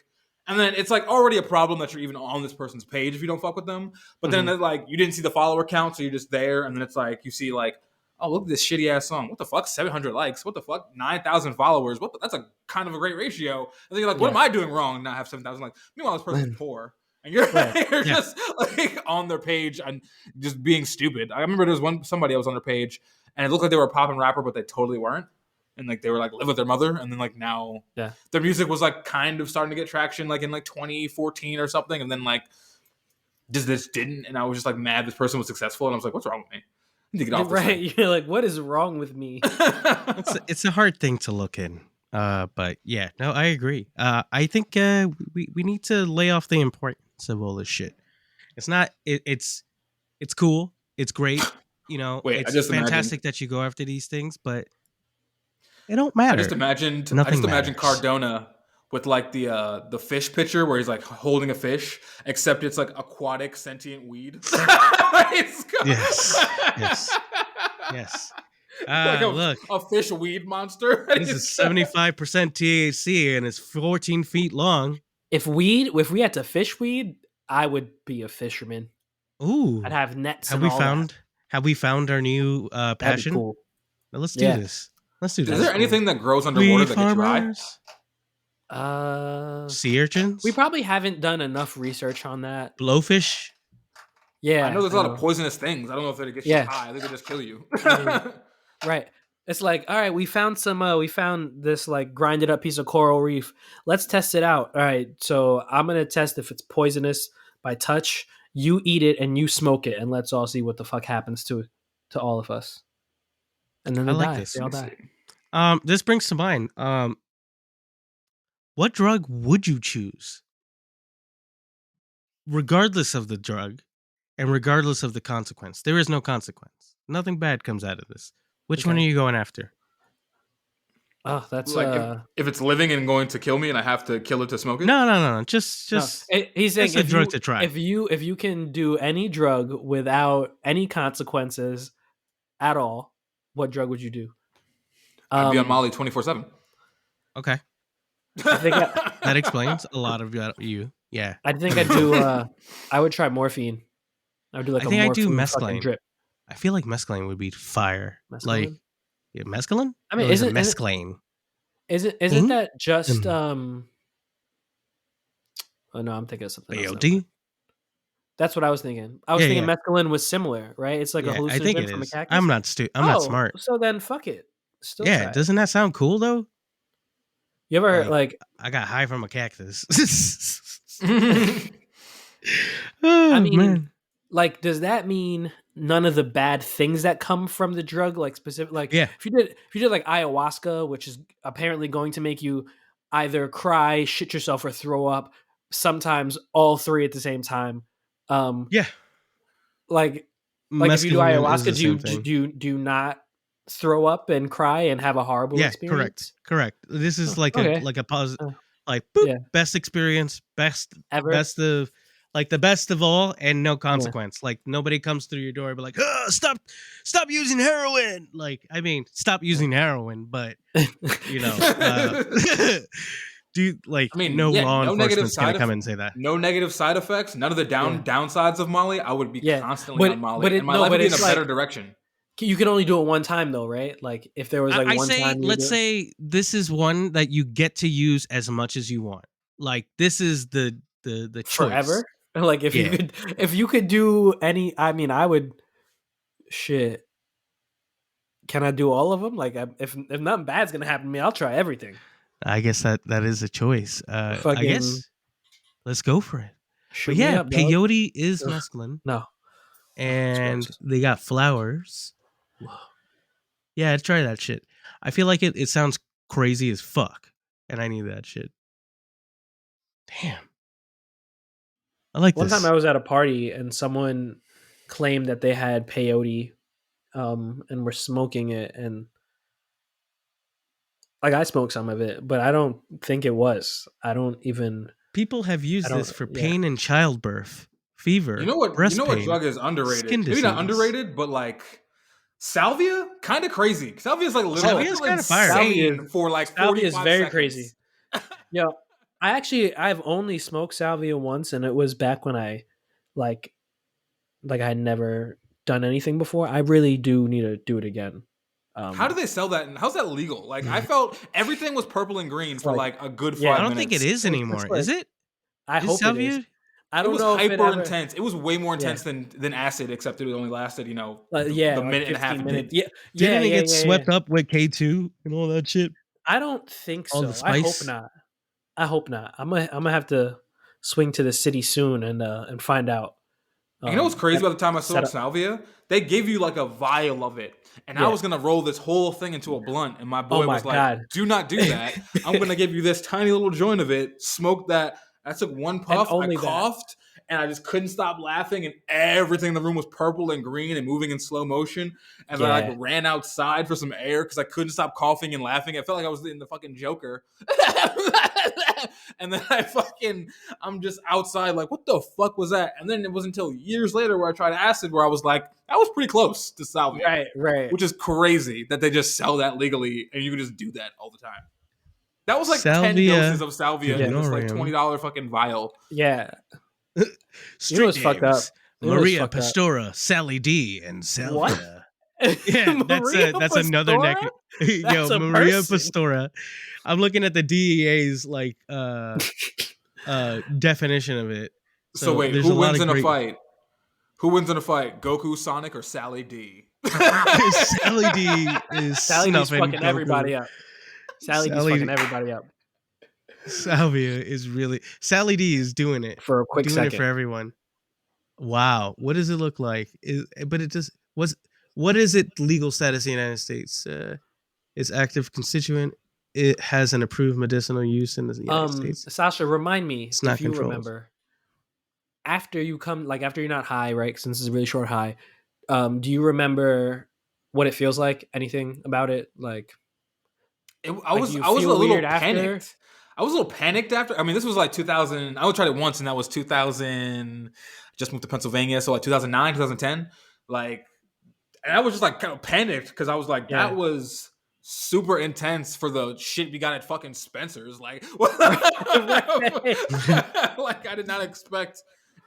And then it's like already a problem that you're even on this person's page if you don't fuck with them. But then like you didn't see the follower count, so you're just there, and then it's like you see like, oh, look at this shitty ass song. What the fuck? 700 likes. What the fuck? 9,000 followers. That's a kind of a great ratio. And then you're like, what am I doing wrong? Not have 7,000 likes. Meanwhile, this person's poor. And you're, you're just like on their page and just being stupid. I remember there was somebody I was on their page, and it looked like they were a poppin' rapper, but they totally weren't. And like they were like live with their mother, and then like now their music was like kind of starting to get traction, like in like 2014 or something, and then like this didn't, and I was just like mad this person was successful, and I was like, what's wrong with me? I need to get off this thing. You're like, what is wrong with me? It's a hard thing to look in. But yeah, no, I agree. I think we need to lay off the importance of all this shit. It's not. It's cool. It's great. You know, Wait, it's fantastic that you go after these things, but it don't matter. I just imagined matters. Cardona with like the fish picture where he's like holding a fish, except it's like aquatic sentient weed. Yes. Like look, a fish weed monster. This is 75% THC and it's 14 feet long. If we had to fish weed, I would be a fisherman. Ooh, I'd have nets. Have we found our new passion? That'd be cool. Now let's do this. Let's do this. Is there anything that grows underwater that gets dry? Sea urchins? We probably haven't done enough research on that. Blowfish? Yeah. I know there's a lot of poisonous things. I don't know if they get you high. I think they just kill you. Right. It's like, all right, we found this like grinded up piece of coral reef. Let's test it out. All right. So I'm going to test if it's poisonous by touch. You eat it and you smoke it, and let's all see what the fuck happens to all of us. And then they die. They all die. This brings to mind, what drug would you choose? Regardless of the drug and regardless of the consequence. There is no consequence. Nothing bad comes out of this. Which one are you going after? Oh, that's like if it's living and going to kill me and I have to kill it to smoke it? No. Just he's saying a drug to try. If you can do any drug without any consequences at all, what drug would you do? I'd be on Molly 24/7. Okay. I think that explains a lot of you. Yeah. I think I'd do I would try morphine. I would do like a morphine mescaline drip. I feel like mescaline would be fire. Mescaline? Like mescaline? I mean, isn't mescaline? Isn't that just oh no, I'm thinking of something else. AOD? That's what I was thinking. I was thinking mescaline was similar, right? It's like a hallucinogen from a cactus. I'm not smart. So then fuck it. Still try doesn't that sound cool though? You ever like I got high from a cactus. I mean, man. Like, does that mean none of the bad things that come from the drug, like specific, like if you did like ayahuasca, which is apparently going to make you either cry, shit yourself, or throw up, sometimes all three at the same time. Like if you do ayahuasca, do you not throw up and cry and have a horrible experience? Correct. This is like a positive, like boop, best experience, best ever, the best of all, and no consequence. Like nobody comes through your door, but like, stop using heroin. Like, I mean, stop using heroin, but you know, no law enforcement's gonna come and say that. No negative side effects, none of the downsides of Molly. I would be constantly on Molly, and my life would be in a better direction. You can only do it one time though, right? Like if there was like one time. Let's say this is one that you get to use as much as you want. Like this is the choice. Forever. Like if you could do any, I mean, I would. Shit. Can I do all of them? Like if nothing bad's gonna happen to me, I'll try everything. I guess that is a choice. I guess let's go for it. But peyote is mescaline. No. And they got flowers. Yeah, try that shit. I feel like it sounds crazy as fuck, and I need that shit. Damn. I like One this. time I was at a party and someone claimed that they had peyote and were smoking it, and like I smoked some of it, but I don't think it was. I don't even. People have I used this don't. for Yeah. pain in childbirth, fever, You breast know what pain, drug is underrated? skin Maybe not disease. underrated, but like salvia, kind of crazy. Salvia is like literally Salvia's like kinda fire. insane for like Salvia 45 is very seconds. crazy. Yo, I've only smoked salvia once, and it was back when I like I had never done anything before. I really do need to do it again. How do they sell that? And how's that legal? Like I felt everything was purple and green for like a good 5 yeah. I don't minutes. think it is anymore. It's like- Is it? I Is hope it is. salvia? I It don't was know if it hyper ever. intense. It was way more intense than acid, except it only lasted, Yeah, the like minute and a half. 15 it minutes. did. Didn't it get Yeah. swept up with K2 and all that shit? I don't think All the so. I hope spice? not. I'm gonna have to swing to the city soon and find out. You know what's crazy about the time I set smoked up- salvia? They gave you like a vial of it. And I Yeah. was gonna roll this whole thing into a blunt, and my boy my was like, God. do not do that. I'm gonna give you this tiny little joint of it, smoke that. I took one puff, I only that. coughed, and I just couldn't stop laughing, and everything in the room was purple and green and moving in slow motion. And then I Yeah. like ran outside for some air because I couldn't stop coughing and laughing. I felt like I was in the fucking Joker. And then I'm just outside like, what the fuck was that? And then it wasn't until years later where I tried acid where I was like, that was pretty close to salvia. Right. Which is crazy that they just sell that legally and you can just do that all the time. That was like 10 Salvia doses of salvia in this like Juniorium. $20 fucking vial. Yeah. Street what's fucked up? names. You know what's Maria fucked up? Pastora, Sally D, and Salvia. What? Yeah, that's another Pastora? neck. That's Yo, a Maria person. Pastora. I'm looking at the DEA's like definition of it. So wait, there's who a lot wins of in a great- fight? Who wins in a fight? Goku, Sonic, or Sally D? Sally D is Sally D's snuffing fucking Goku. everybody up. Sally D's Sally- fucking everybody up Salvia is really Sally D is doing it. for a quick doing second. it for everyone. Wow, what does it look like? But it just was. What is it legal status in the United States? It's active constituent. It has an approved medicinal use in the United States. Sasha, remind me It's not if you controlled. remember. After you come, like after you're not high, right? Since it's a really short high, do you remember what it feels like? Anything about it? Like, I Like, was do you a feel little weird after? panicked. I was a little panicked after. I mean, this was like 2000. I only tried it once, and that was 2000. I just moved to Pennsylvania, so like 2009, 2010. Like, and I was just like kind of panicked because I was like, Yeah. that was super intense for the shit we got at fucking Spencer's. Like, like I did not expect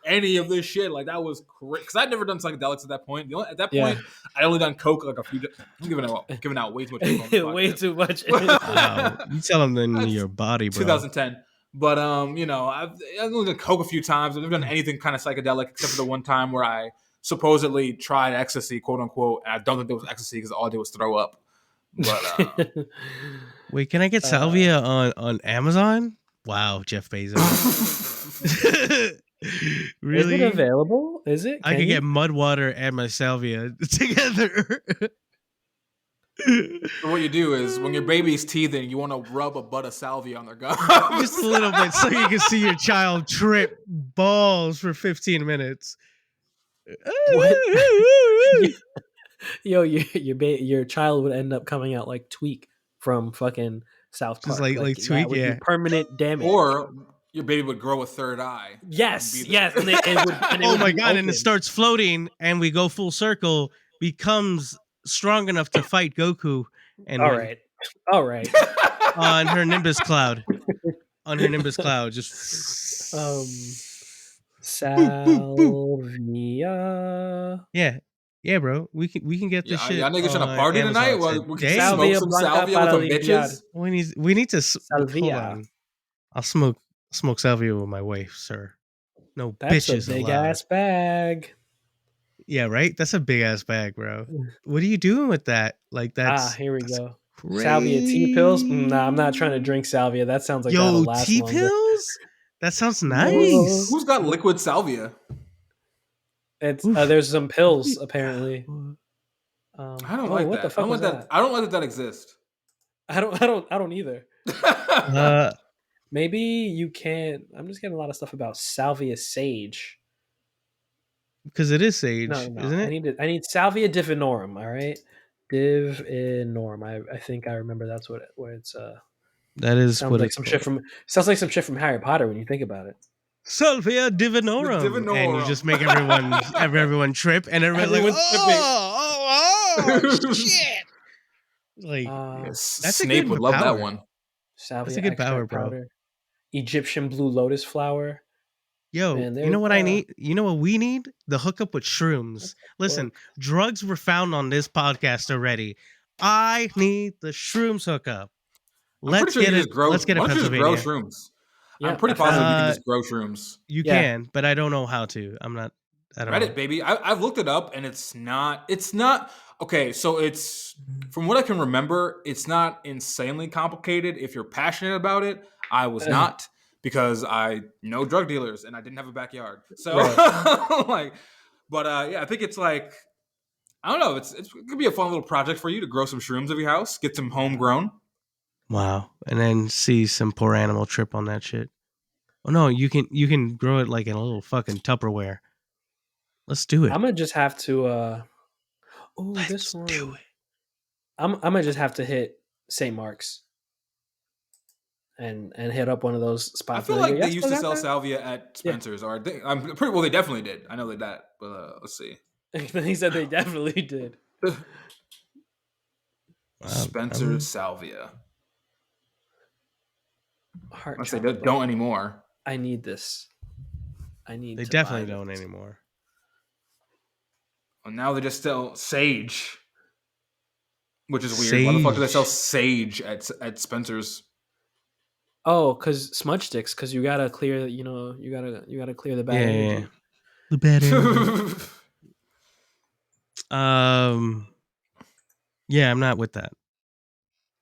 any of this shit. Like that was crazy because I'd never done psychedelics at that point. At that Yeah. point, I'd only done coke like a few. I'm giving out way too much. Coke on this way podcast. too much. Wow, you tell them in That's your body, bro. 2010. But I've only done coke a few times. I've never done anything kind of psychedelic except for the one time where I supposedly tried ecstasy, quote unquote. And I don't think there was ecstasy because all I did was throw up. But Wait, can I get salvia on Amazon? Wow, Jeff Bezos. Really? Is it available? Is it? I Can could you? get mud water and my salvia together. so what you do is when your baby's teething, you want to rub a butt of salvia on their gums. Just a little bit so you can see your child trip balls for 15 minutes. What? Yo, your child would end up coming out like Tweak from fucking South Park. Just like that Tweak, would be yeah. permanent damage. Or your baby would grow a third eye. yes, Be the- yes. And it Oh would my be god, and open. it starts floating and we go full circle, becomes strong enough to fight Goku and All win right, all right. on her Nimbus cloud. On her Nimbus cloud, just Salvia. yeah, bro. We can get this shit. Y'all niggas trying to on party Amazon tonight? Well, we can today. Salvia smoke some blanca salvia para with some limpiar. bitches. We need to hold Salvia. on. I'll smoke salvia with my wife, sir. No That's bitches a big allowed. ass bag. Yeah, right. That's a big ass bag, bro. What are you doing with that? Like that's Here we that's go. crazy. Salvia tea pills. Nah, I'm not trying to drink salvia. That sounds like that'll Yo, last tea longer. pills. That sounds nice. Who's got liquid salvia? It's there's some pills apparently. I don't like what the that. I fuck don't was like that? that. I don't like that exists. I don't either. Uh, Maybe you can't. I'm just getting a lot of stuff about salvia sage. because it is No, sage, no. isn't I it? need salvia divinorum. All right, divinorum. I think I remember that's what it's. That is Sounds what like it's some shit called. from. Sounds like some shit from Harry Potter when you think about it. Salvia The divinorum, and you just divinorum. make everyone trip, and everyone's like, Everyone's tripping. oh, shit! Like Yes, that's a Snape good would love that power. one. That's Salvia a good power, extract bro. powder. Egyptian blue lotus flower. Yo, Man, you know there's what I need? You know what we need? The hookup with shrooms. Listen, book. drugs were found on this podcast already. I need the shrooms hookup. I'm pretty Let's sure you get can it. just grow. Let's get it, Why don't you just grow Pennsylvania. shrooms? I'm Yeah, pretty I found positive you can Uh, just grow shrooms. you Yeah. can, but I don't know how to. I'm not. I don't Reddit, know. baby. I've looked it up, and it's not. It's not okay. So it's from what I can remember, it's not insanely complicated. If you're passionate about it, I was not because I know drug dealers and I didn't have a backyard. So Right. like, but yeah, I think it's like I don't know. It could be a fun little project for you to grow some shrooms of your house, get some homegrown. Wow. And then see some poor animal trip on that shit. Oh no, you can grow it like in a little fucking Tupperware. Let's do it. I'm gonna just have to. Oh, Let's this do one. it. I'm gonna just have to hit St. Mark's and hit up one of those I spots feel where they go, like "Yeah, they used still to got sell that?" salvia at Yeah. Spencer's, or I'm pretty well. They definitely did. I know that, but let's see. He said they definitely did. Spencer's salvia. Heart I say chocolate. don't anymore. I need this. I need. They to definitely buy don't this. anymore. And now they just sell sage, which is weird. Why the fuck do they sell sage at Spencer's? Oh, because smudge sticks. Because you gotta clear. You gotta clear the bad energy. Yeah. The bad energy. Yeah, I'm not with that.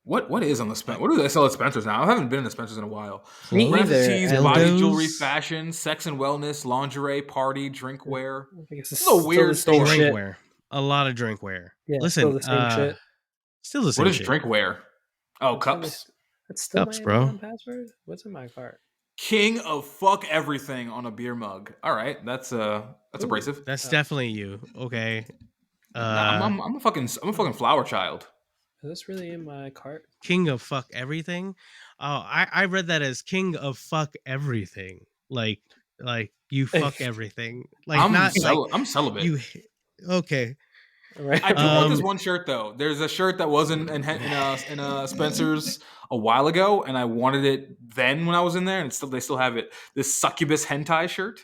What is on the Spencer? What do they sell at Spencer's now? I haven't been in the Spencer's in a while. Me Clothes, either. Tees, And body then- jewelry, dildos, fashion, sex and wellness, lingerie, party, drinkware. I think it's This is a weird still the same store. shit. drinkware. A lot of drinkware. Yeah, Listen, still the same shit. Still the same What is shit. drinkware? Oh, That's cups. That's still Cups, my bro. Amazon password. What's in my cart? King of fuck everything on a beer mug. All right, that's abrasive. That's definitely you. Okay. Nah, I'm a fucking flower child. Is this really in my cart? King of fuck everything. Oh, I read that as king of fuck everything. Like you fuck everything. Like I'm celibate. you. Okay. Right. I do want this Um, one shirt though. There's a shirt that wasn't in a Spencer's a while ago, and I wanted it then when I was in there, and they still have it. This succubus hentai shirt.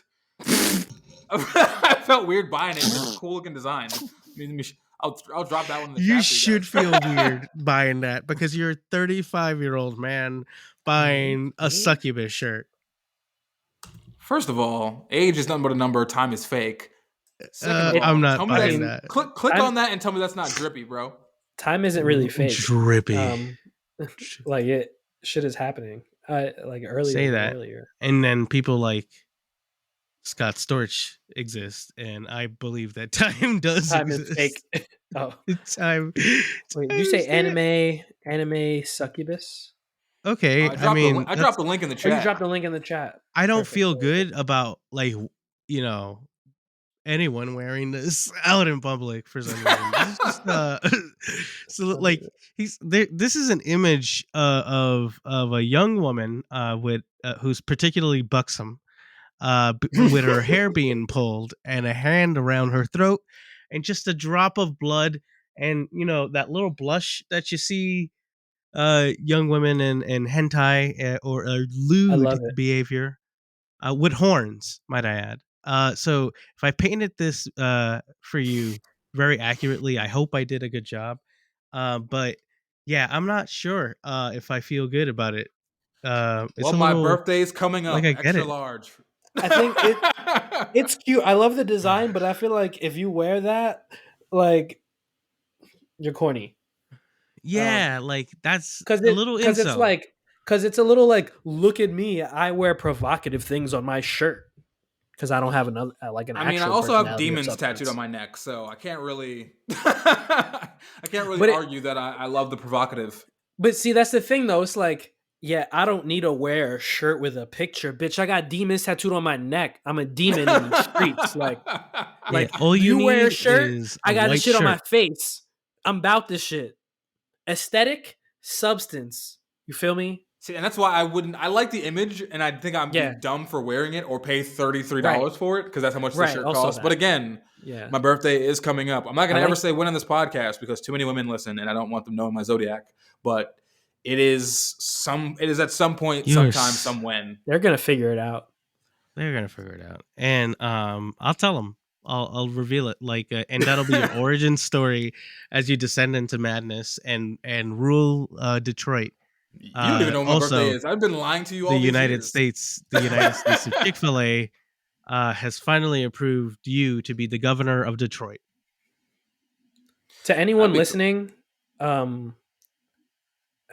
I felt weird buying it. It's a cool looking design. I'll drop that one in the chat. you for should guys. feel weird buying that because you're a 35-year-old man buying a succubus shirt. First of all, age is nothing but a number. Time is fake. Second of all, I'm not tell me buying that's- that. Click on that and tell me that's not drippy, bro. Time isn't really fake. Drippy. Like it, shit is happening. Like earlier. Say that. Earlier. And then people like Scott Storch exist, and I believe that time does Time exist. is fake. Oh, Time. wait, did you say anime succubus? Okay, I dropped the link in the Oh, chat. you dropped a link in the chat. I don't Perfect. feel good about anyone wearing this out in public for some reason. This is just, so like he's there. This is an image of a young woman with who's particularly buxom, with her hair being pulled and a hand around her throat, and just a drop of blood, and that little blush that you see young women in hentai or lewd love it. behavior with horns, might I add. So if I painted this for you very accurately, I hope I did a good job. But yeah, I'm not sure if I feel good about it. It's Well, my birthday's coming up. like I get extra it. large. I think it's cute. I love the design, but I feel like if you wear that, like you're corny. Yeah, like that's Because a little it's incel. like because it's a little like look at me. I wear provocative things on my shirt. because I don't have another an I mean, I actual also have personality of demons tattooed substance. on my neck, so I can't really, I can't really But argue that I love the provocative. But see, that's the thing though. It's like, yeah, I don't need to wear a shirt with a picture, bitch. I got demons tattooed on my neck. I'm a demon in these streets. Yeah, Like all you you wear a need shirt, is I a got this white shit on my shirt. face. I'm about this shit. Aesthetic, substance. You feel me? See, and that's why I wouldn't. I like the image, and I think I'd be Yeah. dumb for wearing it or pay $33 Right. for it because that's how much the Right. shirt Also costs. But that. again, Yeah. my birthday is coming up. I'm not gonna I ever like- say when on this podcast because too many women listen, and I don't want them knowing my zodiac. But it is at some point, You're sometime, s- some when. They're gonna figure it out. They're gonna figure it out, and I'll tell them. I'll reveal it, and that'll be your origin story as you descend into madness and rule Detroit. You don't even know when my birthday Also, is. I've been lying to you all the these United years. States, of Chick-fil-A has finally approved you to be the governor of Detroit. To anyone That'd be listening,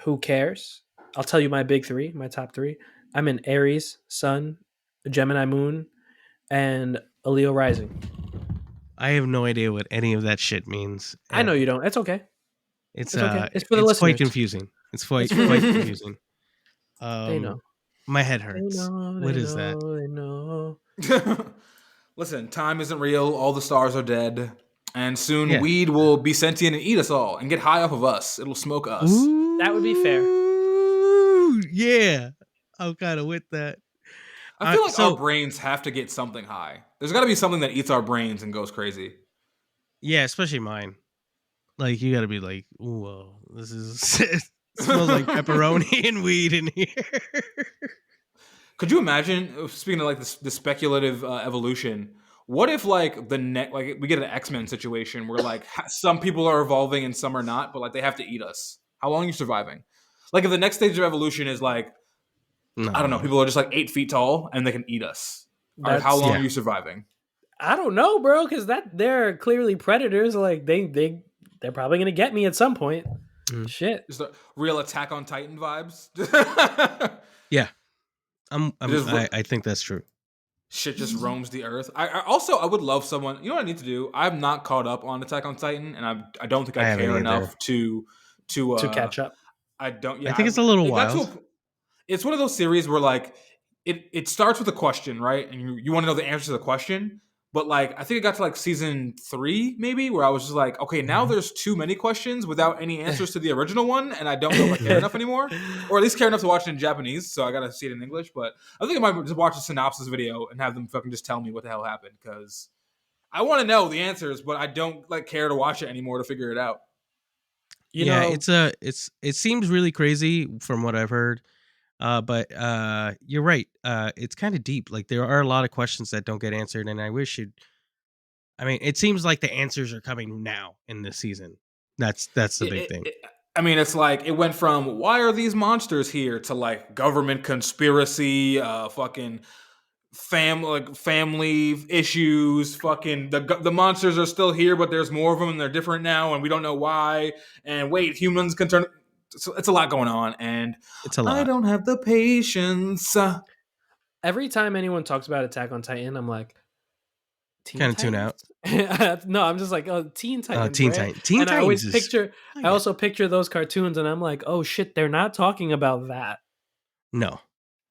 who cares? I'll tell you my big three, my top three. I'm an Aries Sun, a Gemini Moon, and a Leo Rising. I have no idea what any of that shit means. I know you don't. It's okay. It's okay. It's for the it's quite listeners. confusing. It's quite It's for- confusing. They know. My head They hurts. know. What They is that? know. They know. Listen, time isn't real. All the stars are dead. And soon Yeah. weed will be sentient and eat us all and get high off of us. It'll smoke us. That would be fair. Ooh, yeah, I'm kind of with that. I feel like so- our brains have to get something high. There's got to be something that eats our brains and goes crazy. Yeah, especially mine. Like you got to be like, ooh, well, this is it smells like pepperoni and weed in here. Could you imagine, speaking of like the speculative evolution, what if like we get an X-Men situation where like some people are evolving and some are not, but like they have to eat us? How long are you surviving? Like if the next stage of evolution is like, No. I don't know, people are just like 8 feet tall and they can eat us. All right, how long are you surviving? I don't know, bro, because they're clearly predators. Like they're probably gonna get me at some point. Shit. Just the real Attack on Titan vibes. Yeah, I think that's true. Shit just roams the earth. I would love someone. You know what I need to do? I'm not caught up on Attack on Titan, and I don't think I haven't care either. enough to catch up. I don't. Yeah, I think it's a little it got to wild. it's one of those series where like it starts with a question, right? And you want to know the answer to the question. But like I think it got to like season 3 maybe where I was just like, okay, now there's too many questions without any answers to the original one, and I don't know if I care enough anymore, or at least care enough to watch it in Japanese. So I gotta see it in English. But I think I might just watch a synopsis video and have them fucking just tell me what the hell happened because I want to know the answers, but I don't like care to watch it anymore to figure it out. You know, it seems really crazy from what I've heard. But you're right. It's kind of deep. Like there are a lot of questions that don't get answered, and I wish it seems like the answers are coming now in this season. That's the big thing. I mean, it's like it went from why are these monsters here to like government conspiracy, fucking family issues, fucking the monsters are still here, but there's more of them and they're different now, and we don't know why. And wait, humans can turn. It's a lot going on, and It's a lot. I don't have the patience. every time anyone talks about Attack on Titan, I'm like, Kind of tune out. No, I'm just like, oh, Teen Titans. Teen right? Titans. Teen and I always Titans is- picture. I also picture those cartoons, and I'm like, oh shit, they're not talking about that. No,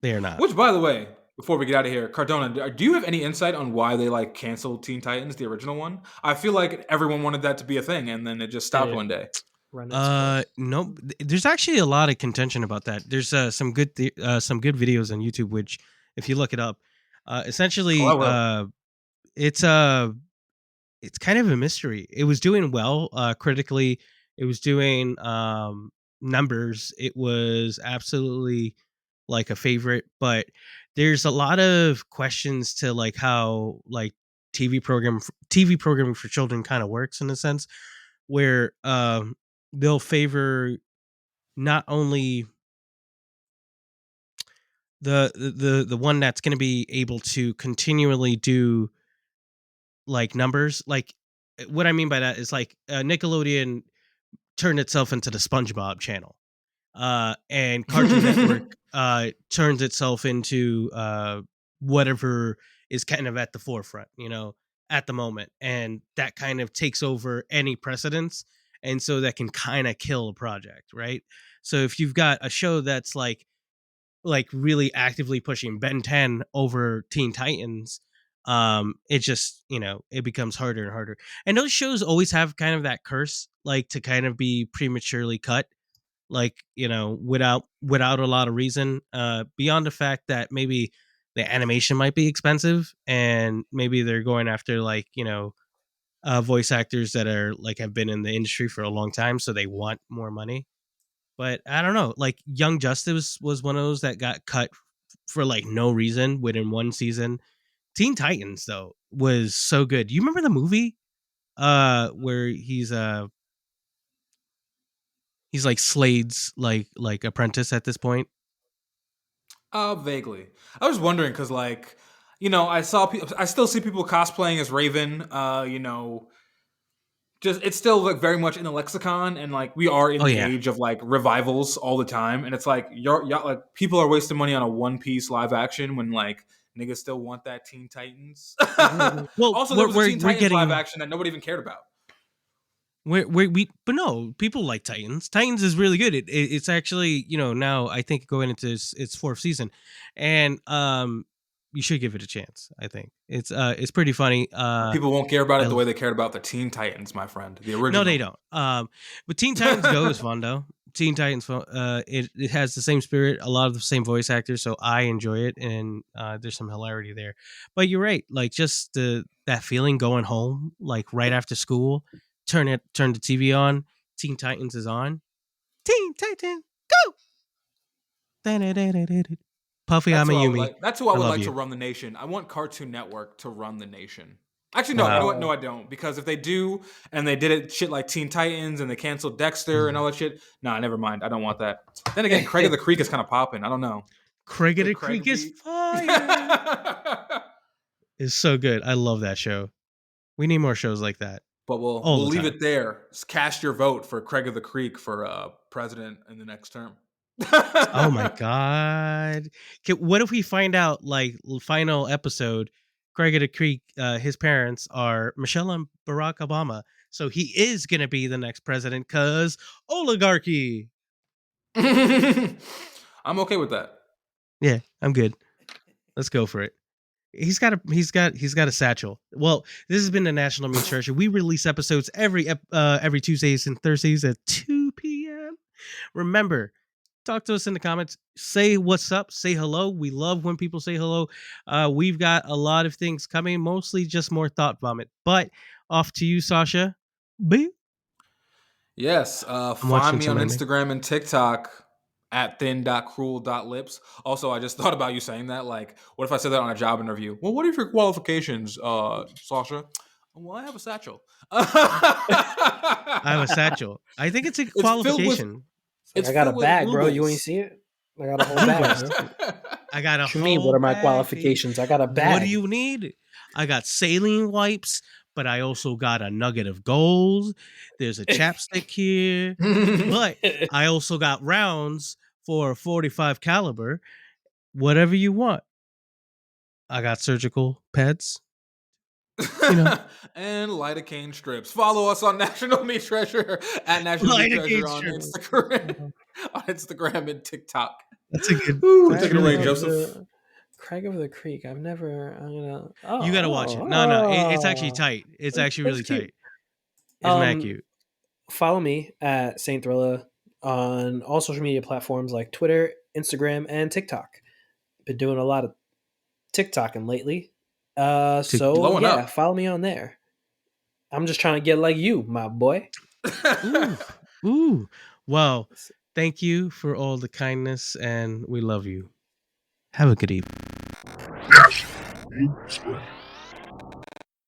they are not. Which, by the way, before we get out of here, Cardona, do you have any insight on why they like canceled Teen Titans, the original one? I feel like everyone wanted that to be a thing, and then it just stopped one day. No, there's actually a lot of contention about that. There's some good videos on YouTube, which if you look it up, essentially, it's kind of a mystery. It was doing well critically. It was doing numbers. It was absolutely like a favorite, but there's a lot of questions to like how like TV programming for children kind of works in a sense where they'll favor not only the one that's going to be able to continually do like numbers. Like what I mean by that is like Nickelodeon turned itself into the SpongeBob channel, and Cartoon Network turns itself into whatever is kind of at the forefront, at the moment, and that kind of takes over any precedence, and so that can kind of kill a project, right? So if you've got a show that's like really actively pushing Ben 10 over Teen Titans, it just, it becomes harder and harder. And those shows always have kind of that curse, like to kind of be prematurely cut, like, without a lot of reason, beyond the fact that maybe the animation might be expensive, and maybe they're going after like, voice actors that are like have been in the industry for a long time, so they want more money. But I don't know, like Young Justice was one of those that got cut for like no reason within one season. Teen Titans though was so good. You remember the movie where he's like Slade's like apprentice at this point? Vaguely. I was wondering because, like, I still see people cosplaying as Raven. Just it's still like very much in the lexicon, and like we are in Oh the yeah. age of like revivals all the time, and it's like y'all like people are wasting money on a One Piece live action when like niggas still want that Teen Titans. Well, Also, there was a Teen we're Titans live getting action that nobody even cared about. but no, people like Titans. Titans is really good. It's actually, now I think going into its fourth season, and you should give it a chance. I think it's pretty funny. People won't care about it the I way they cared about the Teen Titans, my friend, the No, original. they don't. But Teen Titans Go is fun though. Teen Titans, it has the same spirit, a lot of the same voice actors, so I enjoy it, and there's some hilarity there. But you're right, like just that feeling going home, like right after school, turn the TV on, Teen Titans is on, Teen Titans Go. Puffy That's who I would Amayumi, like. That's who I I would love like to you. run the nation. I want Cartoon Network to run the nation. Actually, no. You know Wow. what? No, I don't. Because if they do, and they did it shit like Teen Titans, and they canceled Dexter and all that shit, nah, never mind. I don't want that. Then again, Craig of the Creek is kind of popping. I don't know. Craig of Could the Craig Creek is be? fire. It's so good. I love that show. We need more shows like that But all we'll the leave time. it there. Just cast your vote for Craig of the Creek for president in the next term. Oh my god! What if we find out, like, final episode, Craig of the Creek, his parents are Michelle and Barack Obama, so he is gonna be the next president because oligarchy. I'm okay with that. Yeah, I'm good. Let's go for it. He's got a satchel. Well, this has been the National Meat Treasure. We release episodes every Tuesdays and Thursdays at 2 p.m. Remember, talk to us in the comments. Say what's up. Say hello. We love when people say hello. We've got a lot of things coming, mostly just more thought vomit. But off to you, Sasha. Boo. Yes. I'm Find watching me some on anime. Instagram and TikTok at thin.cruel.lips. Also, I just thought about you saying that. Like, what if I said that on a job interview? Well, what are your qualifications, Sasha? Well, I have a satchel. I have a satchel. I think it's a It's filled with. qualification. It's I got a filled with bag, bro. You ain't rubles. see it? I got a whole bag, bro. I got a What you mean? whole What are my bag, qualifications? I got a baby. bag. What do you need? I got saline wipes, but I also got a nugget of gold. There's a chapstick here, but I also got rounds for a 45 caliber. Whatever you want. I got surgical pads. And lidocaine strips. Follow us on National Meat Treasure at National Meat Lidocaine Treasure on strips. Instagram, on Instagram and TikTok. That's a good. Ooh, That's take it really away, good. Joseph. Craig of the Creek. I'm gonna. You got to watch it. No, it's actually tight. It's actually really cute. tight. It's mad cute. Follow me at Saint Thrilla on all social media platforms like Twitter, Instagram, and TikTok. Been doing a lot of TikToking lately. So Blowing yeah, up. follow me on there. I'm just trying to get like you, my boy. Ooh. Well, thank you for all the kindness, and we love you. Have a good evening.